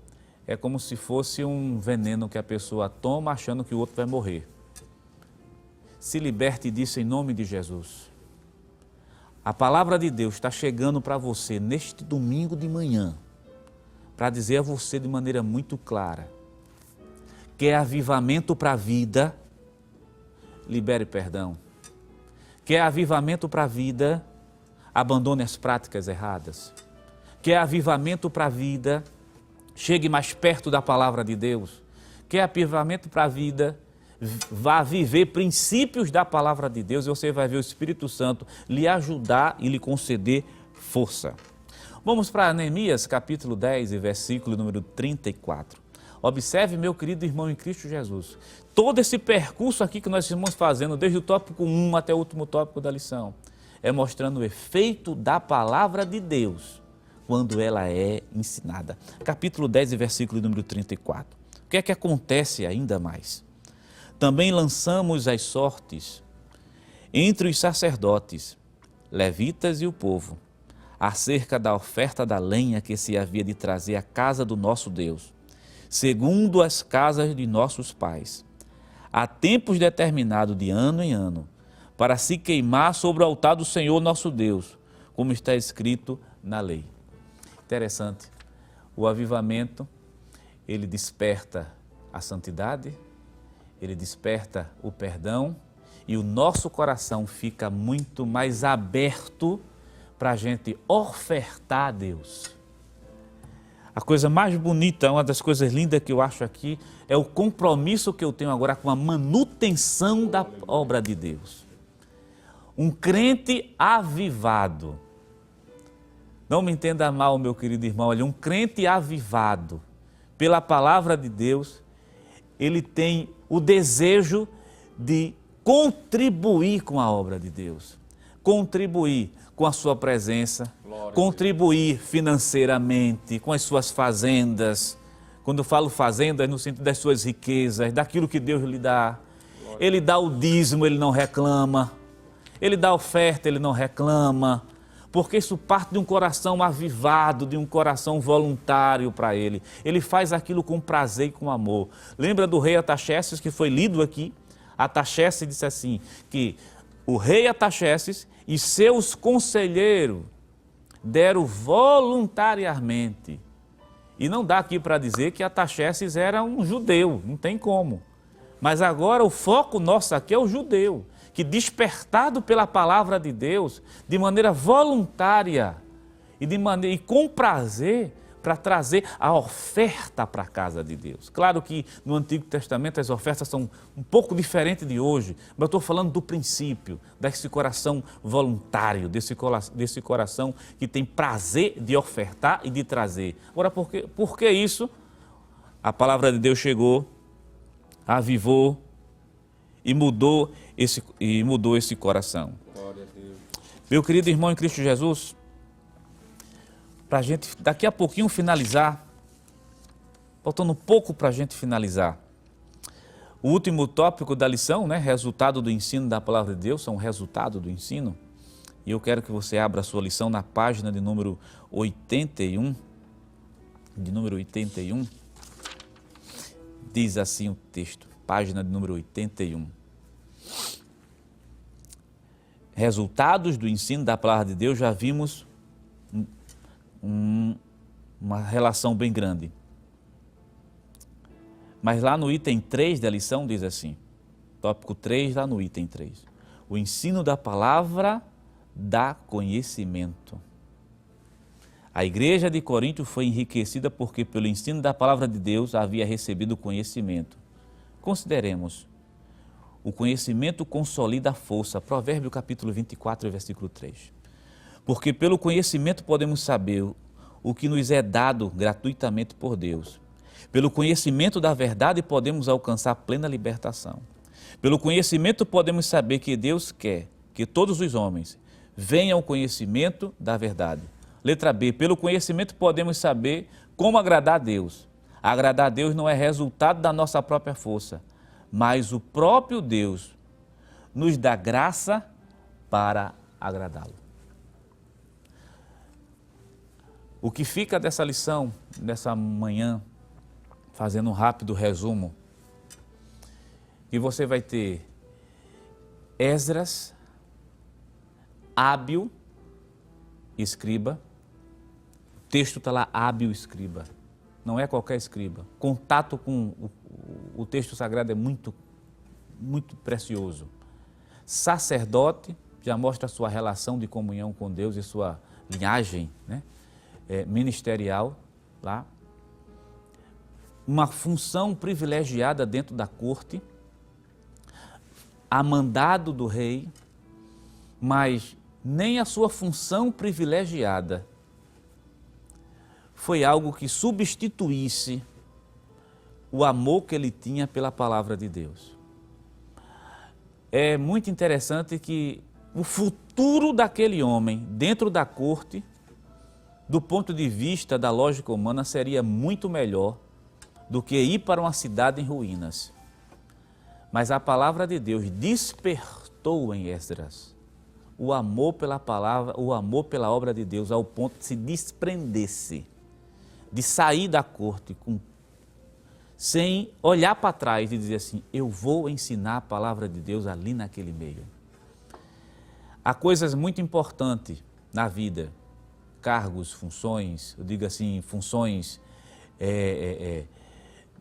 é como se fosse um veneno que a pessoa toma achando que o outro vai morrer. Se liberte disso em nome de Jesus. A palavra de Deus está chegando para você neste domingo de manhã, para dizer a você de maneira muito clara, quer avivamento para a vida, libere perdão. Quer avivamento para a vida, abandone as práticas erradas. Quer avivamento para a vida, chegue mais perto da palavra de Deus. Quer avivamento para a vida, vá viver princípios da palavra de Deus e você vai ver o Espírito Santo lhe ajudar e lhe conceder força. Vamos para Neemias, capítulo 10 e versículo número 34. Observe, meu querido irmão em Cristo Jesus, todo esse percurso aqui que nós estamos fazendo, desde o tópico 1 até o último tópico da lição, é mostrando o efeito da palavra de Deus quando ela é ensinada. Capítulo 10 e versículo número 34. O que é que acontece ainda mais? Também lançamos as sortes entre os sacerdotes, levitas e o povo, acerca da oferta da lenha que se havia de trazer à casa do nosso Deus, segundo as casas de nossos pais, a tempos determinados de ano em ano, para se queimar sobre o altar do Senhor nosso Deus, como está escrito na lei. Interessante, o avivamento, ele desperta a santidade, ele desperta o perdão e o nosso coração fica muito mais aberto para a gente ofertar a Deus. A coisa mais bonita, uma das coisas lindas que eu acho aqui, é o compromisso que eu tenho agora com a manutenção da obra de Deus. Um crente avivado, não me entenda mal, meu querido irmão, olha, um crente avivado pela palavra de Deus, ele tem o desejo de contribuir com a obra de Deus, contribuir com a sua presença, contribuir financeiramente com as suas fazendas. Quando eu falo fazendas, no sentido das suas riquezas, daquilo que Deus lhe dá. Ele dá o dízimo, ele não reclama. Ele dá oferta, ele não reclama. Porque isso parte de um coração avivado, de um coração voluntário para ele. Ele faz aquilo com prazer e com amor. Lembra do rei Artaxerxes, que foi lido aqui? Artaxerxes disse assim, que o rei Artaxerxes e seus conselheiros deram voluntariamente. E não dá aqui para dizer que Artaxerxes era um judeu, não tem como. Mas agora o foco nosso aqui é o judeu, que despertado pela palavra de Deus, de maneira voluntária e com prazer, para trazer a oferta para a casa de Deus. Claro que no Antigo Testamento as ofertas são um pouco diferentes de hoje, mas eu estou falando do princípio, desse coração voluntário, desse coração que tem prazer de ofertar e de trazer. Agora, por que isso? A palavra de Deus chegou, avivou e mudou esse coração. Glória a Deus. Meu querido irmão em Cristo Jesus, para a gente daqui a pouquinho finalizar, faltando pouco para a gente finalizar, o último tópico da lição, né, resultado do ensino da palavra de Deus, são resultado do ensino, e eu quero que você abra a sua lição na página de número 81, diz assim o texto, página de número 81. Resultados do ensino da palavra de Deus, já vimos uma relação bem grande. Mas lá no item 3 da lição diz assim, tópico 3, lá no item 3. O ensino da palavra dá conhecimento. A igreja de Corinto foi enriquecida porque pelo ensino da palavra de Deus havia recebido conhecimento. Consideremos, o conhecimento consolida a força, Provérbio capítulo 24, versículo 3. Porque pelo conhecimento podemos saber o que nos é dado gratuitamente por Deus. Pelo conhecimento da verdade podemos alcançar plena libertação. Pelo conhecimento podemos saber que Deus quer que todos os homens venham ao conhecimento da verdade. Letra B, pelo conhecimento podemos saber como agradar a Deus. Agradar a Deus não é resultado da nossa própria força, mas o próprio Deus nos dá graça para agradá-lo. O que fica dessa lição, nessa manhã, fazendo um rápido resumo, que você vai ter Esdras, hábil escriba, o texto está lá, hábil escriba, não é qualquer escriba. Contato com o texto sagrado é muito precioso. Sacerdote, já mostra a sua relação de comunhão com Deus e sua linhagem, né? Ministerial lá, uma função privilegiada dentro da corte, a mandado do rei, mas nem a sua função privilegiada foi algo que substituísse o amor que ele tinha pela palavra de Deus. É muito interessante que o futuro daquele homem dentro da corte, do ponto de vista da lógica humana, seria muito melhor do que ir para uma cidade em ruínas. Mas a palavra de Deus despertou em Esdras o amor pela palavra, o amor pela obra de Deus, ao ponto de se desprender-se, de sair da corte sem olhar para trás e dizer assim, eu vou ensinar a palavra de Deus ali naquele meio. Há coisas muito importantes na vida, cargos, funções, eu digo assim, funções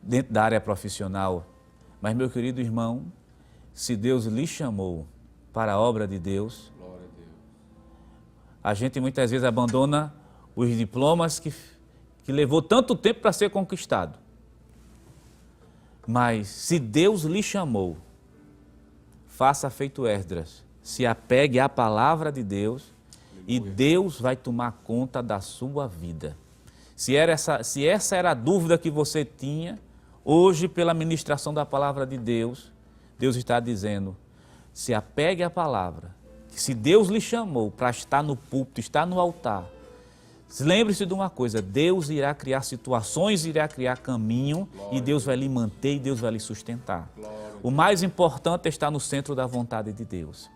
dentro da área profissional. Mas, meu querido irmão, se Deus lhe chamou para a obra de Deus, a gente muitas vezes abandona os diplomas que levou tanto tempo para ser conquistado. Mas se Deus lhe chamou, faça feito Esdras, se apegue à palavra de Deus e Deus vai tomar conta da sua vida. Se essa era a dúvida que você tinha, hoje pela ministração da palavra de Deus, Deus está dizendo, se apegue à palavra, que se Deus lhe chamou para estar no púlpito, estar no altar, lembre-se de uma coisa, Deus irá criar situações, irá criar caminho, e Deus vai lhe manter e Deus vai lhe sustentar. O mais importante é estar no centro da vontade de Deus.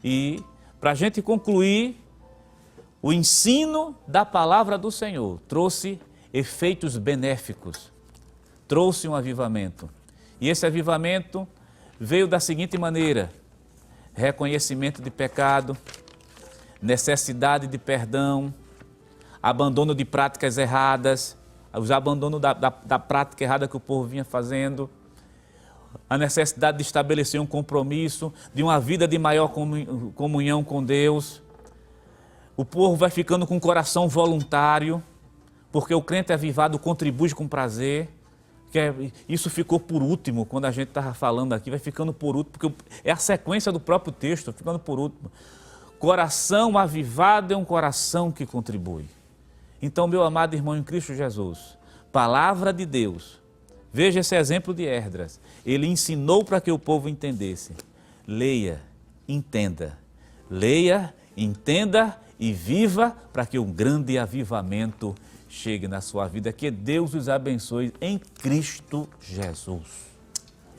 E para a gente concluir, o ensino da palavra do Senhor trouxe efeitos benéficos, trouxe um avivamento. E esse avivamento veio da seguinte maneira: reconhecimento de pecado, necessidade de perdão, abandono de práticas erradas, o abandono da prática errada que o povo vinha fazendo, a necessidade de estabelecer um compromisso, de uma vida de maior comunhão com Deus. O povo vai ficando com o coração voluntário, porque o crente avivado contribui com prazer. Isso ficou por último, quando a gente estava falando aqui, vai ficando por último, porque é a sequência do próprio texto, ficando por último. Coração avivado é um coração que contribui. Então, meu amado irmão em Cristo Jesus, palavra de Deus, veja esse exemplo de Esdras. Ele ensinou para que o povo entendesse. Leia, entenda e viva para que um grande avivamento chegue na sua vida. Que Deus os abençoe em Cristo Jesus.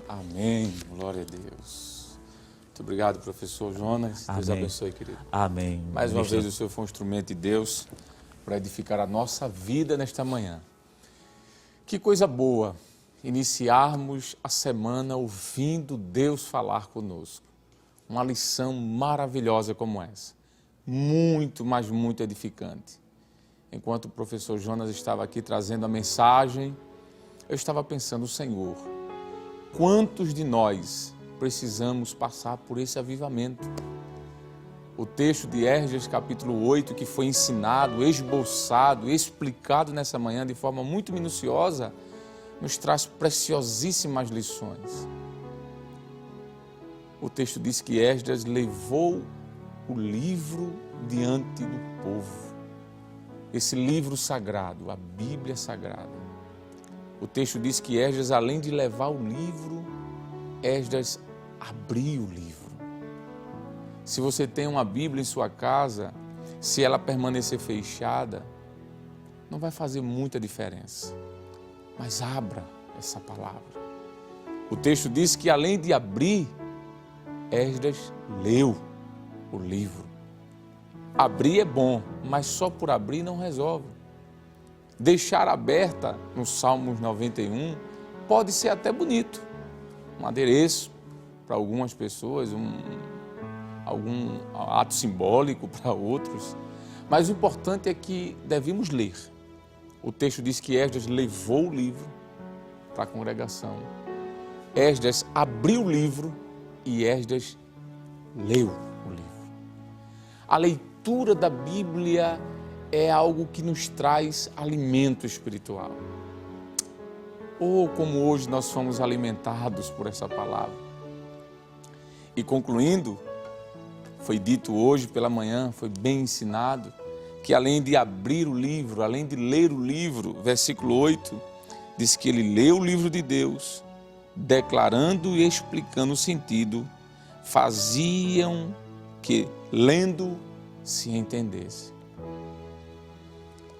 Amém. Glória a Deus. Muito obrigado, professor Jonas. Amém. Deus abençoe, querido. Amém. Mais uma vez o Senhor foi um instrumento de Deus para edificar a nossa vida nesta manhã. Que coisa boa iniciarmos a semana ouvindo Deus falar conosco. Uma lição maravilhosa como essa. Muito, mas muito edificante. Enquanto o professor Jonas estava aqui trazendo a mensagem, eu estava pensando, Senhor, quantos de nós precisamos passar por esse avivamento? O texto de Esdras, capítulo 8, que foi ensinado, esboçado, explicado nessa manhã de forma muito minuciosa, nos traz preciosíssimas lições. O texto diz que Esdras levou o livro diante do povo. Esse livro sagrado, a Bíblia Sagrada. O texto diz que Esdras, além de levar o livro, Esdras abriu o livro. Se você tem uma Bíblia em sua casa, se ela permanecer fechada, não vai fazer muita diferença. Mas abra essa palavra. O texto diz que além de abrir, Esdras leu o livro. Abrir é bom, mas só por abrir não resolve. Deixar aberta no Salmos 91 pode ser até bonito, um adereço para algumas pessoas, algum ato simbólico para outros, mas o importante é que devemos ler. O texto diz que Esdras levou o livro para a congregação. Esdras abriu o livro e Esdras leu o livro. A leitura da Bíblia é algo que nos traz alimento espiritual. Como hoje nós fomos alimentados por essa palavra. E concluindo, foi dito hoje pela manhã, foi bem ensinado, que além de abrir o livro, além de ler o livro, versículo 8, diz que ele leu o livro de Deus, declarando e explicando o sentido, faziam que, lendo, se entendesse.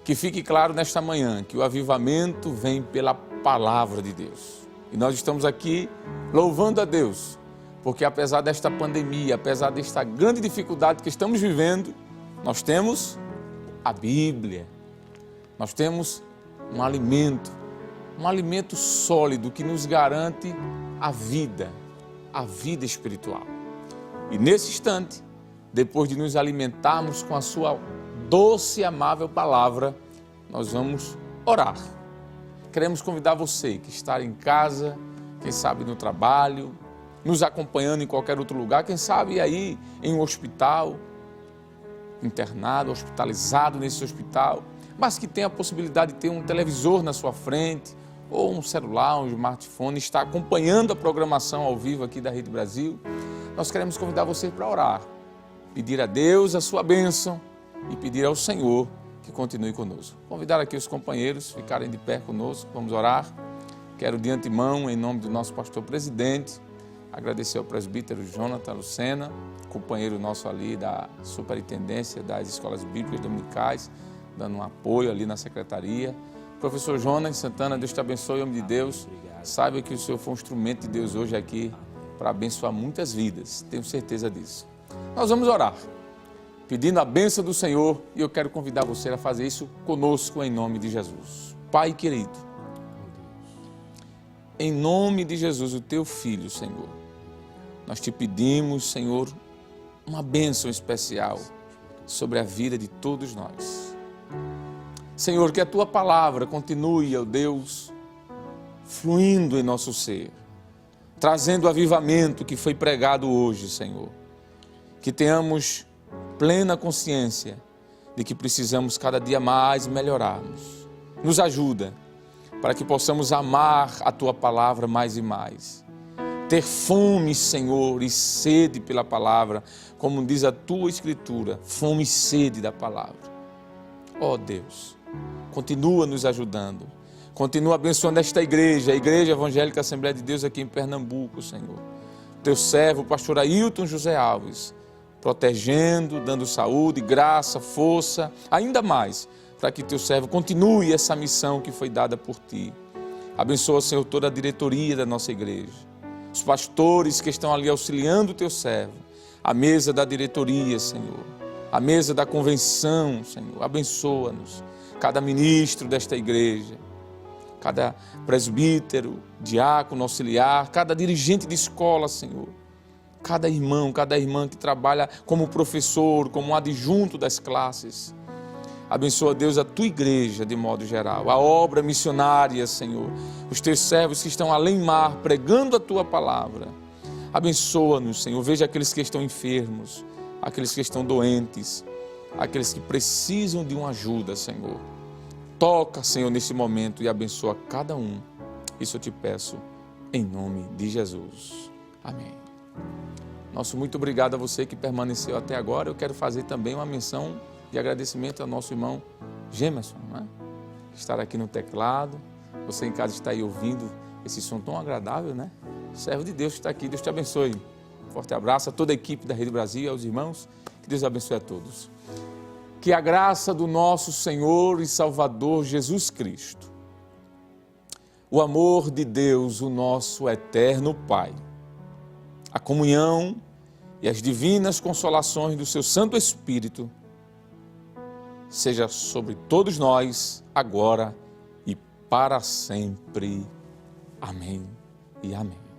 Que fique claro nesta manhã que o avivamento vem pela palavra de Deus. E nós estamos aqui louvando a Deus, porque apesar desta pandemia, apesar desta grande dificuldade que estamos vivendo, nós temos a Bíblia, nós temos um alimento sólido que nos garante a vida espiritual. E nesse instante, depois de nos alimentarmos com a sua doce e amável palavra, nós vamos orar. Queremos convidar você que está em casa, quem sabe no trabalho, nos acompanhando em qualquer outro lugar, quem sabe aí em um hospital, internado, hospitalizado nesse hospital, mas que tem a possibilidade de ter um televisor na sua frente, ou um celular, um smartphone, está acompanhando a programação ao vivo aqui da Rede Brasil. Nós queremos convidar você para orar, pedir a Deus a sua bênção e pedir ao Senhor que continue conosco. Convidar aqui os companheiros, ficarem de pé conosco, vamos orar. Quero de antemão, em nome do nosso pastor presidente, agradecer ao presbítero Jonathan Lucena, companheiro nosso ali da superintendência das escolas bíblicas dominicais, dando um apoio ali na secretaria. Professor Jonas Santana, Deus te abençoe, homem de Deus. Saiba que o Senhor foi um instrumento de Deus hoje aqui para abençoar muitas vidas, tenho certeza disso. Nós vamos orar, pedindo a bênção do Senhor, e eu quero convidar você a fazer isso conosco em nome de Jesus. Pai querido, em nome de Jesus, o teu Filho, Senhor, nós te pedimos, Senhor, uma bênção especial sobre a vida de todos nós. Senhor, que a tua palavra continue, ó Deus, fluindo em nosso ser, trazendo o avivamento que foi pregado hoje, Senhor. Que tenhamos plena consciência de que precisamos cada dia mais melhorarmos. Nos ajuda para que possamos amar a tua palavra mais e mais. Ter fome, Senhor, e sede pela palavra, como diz a tua Escritura, fome e sede da palavra. Ó Deus, continua nos ajudando, continua abençoando esta igreja, a Igreja Evangélica Assembleia de Deus aqui em Pernambuco, Senhor. Teu servo, o pastor Ailton José Alves, protegendo, dando saúde, graça, força, ainda mais, para que teu servo continue essa missão que foi dada por ti. Abençoa, Senhor, toda a diretoria da nossa igreja, os pastores que estão ali auxiliando o teu servo, a mesa da diretoria, Senhor, a mesa da convenção, Senhor, abençoa-nos, cada ministro desta igreja, cada presbítero, diácono, auxiliar, cada dirigente de escola, Senhor, cada irmão, cada irmã que trabalha como professor, como adjunto das classes. Abençoa, Deus, a tua igreja de modo geral, a obra missionária, Senhor, os teus servos que estão além mar, pregando a tua palavra. Abençoa-nos, Senhor, veja aqueles que estão enfermos, aqueles que estão doentes, aqueles que precisam de uma ajuda, Senhor. Toca, Senhor, nesse momento e abençoa cada um. Isso eu te peço em nome de Jesus. Amém. Nosso muito obrigado a você que permaneceu até agora. Eu quero fazer também uma menção de agradecimento ao nosso irmão Gemerson, né? Estar aqui no teclado. Você em casa está aí ouvindo esse som tão agradável, né? Servo de Deus que está aqui, Deus te abençoe. Forte abraço a toda a equipe da Rede Brasil, aos irmãos, que Deus abençoe a todos. Que a graça do nosso Senhor e Salvador Jesus Cristo, o amor de Deus, o nosso eterno Pai, a comunhão e as divinas consolações do seu Santo Espírito, seja sobre todos nós, agora e para sempre. Amém e amém.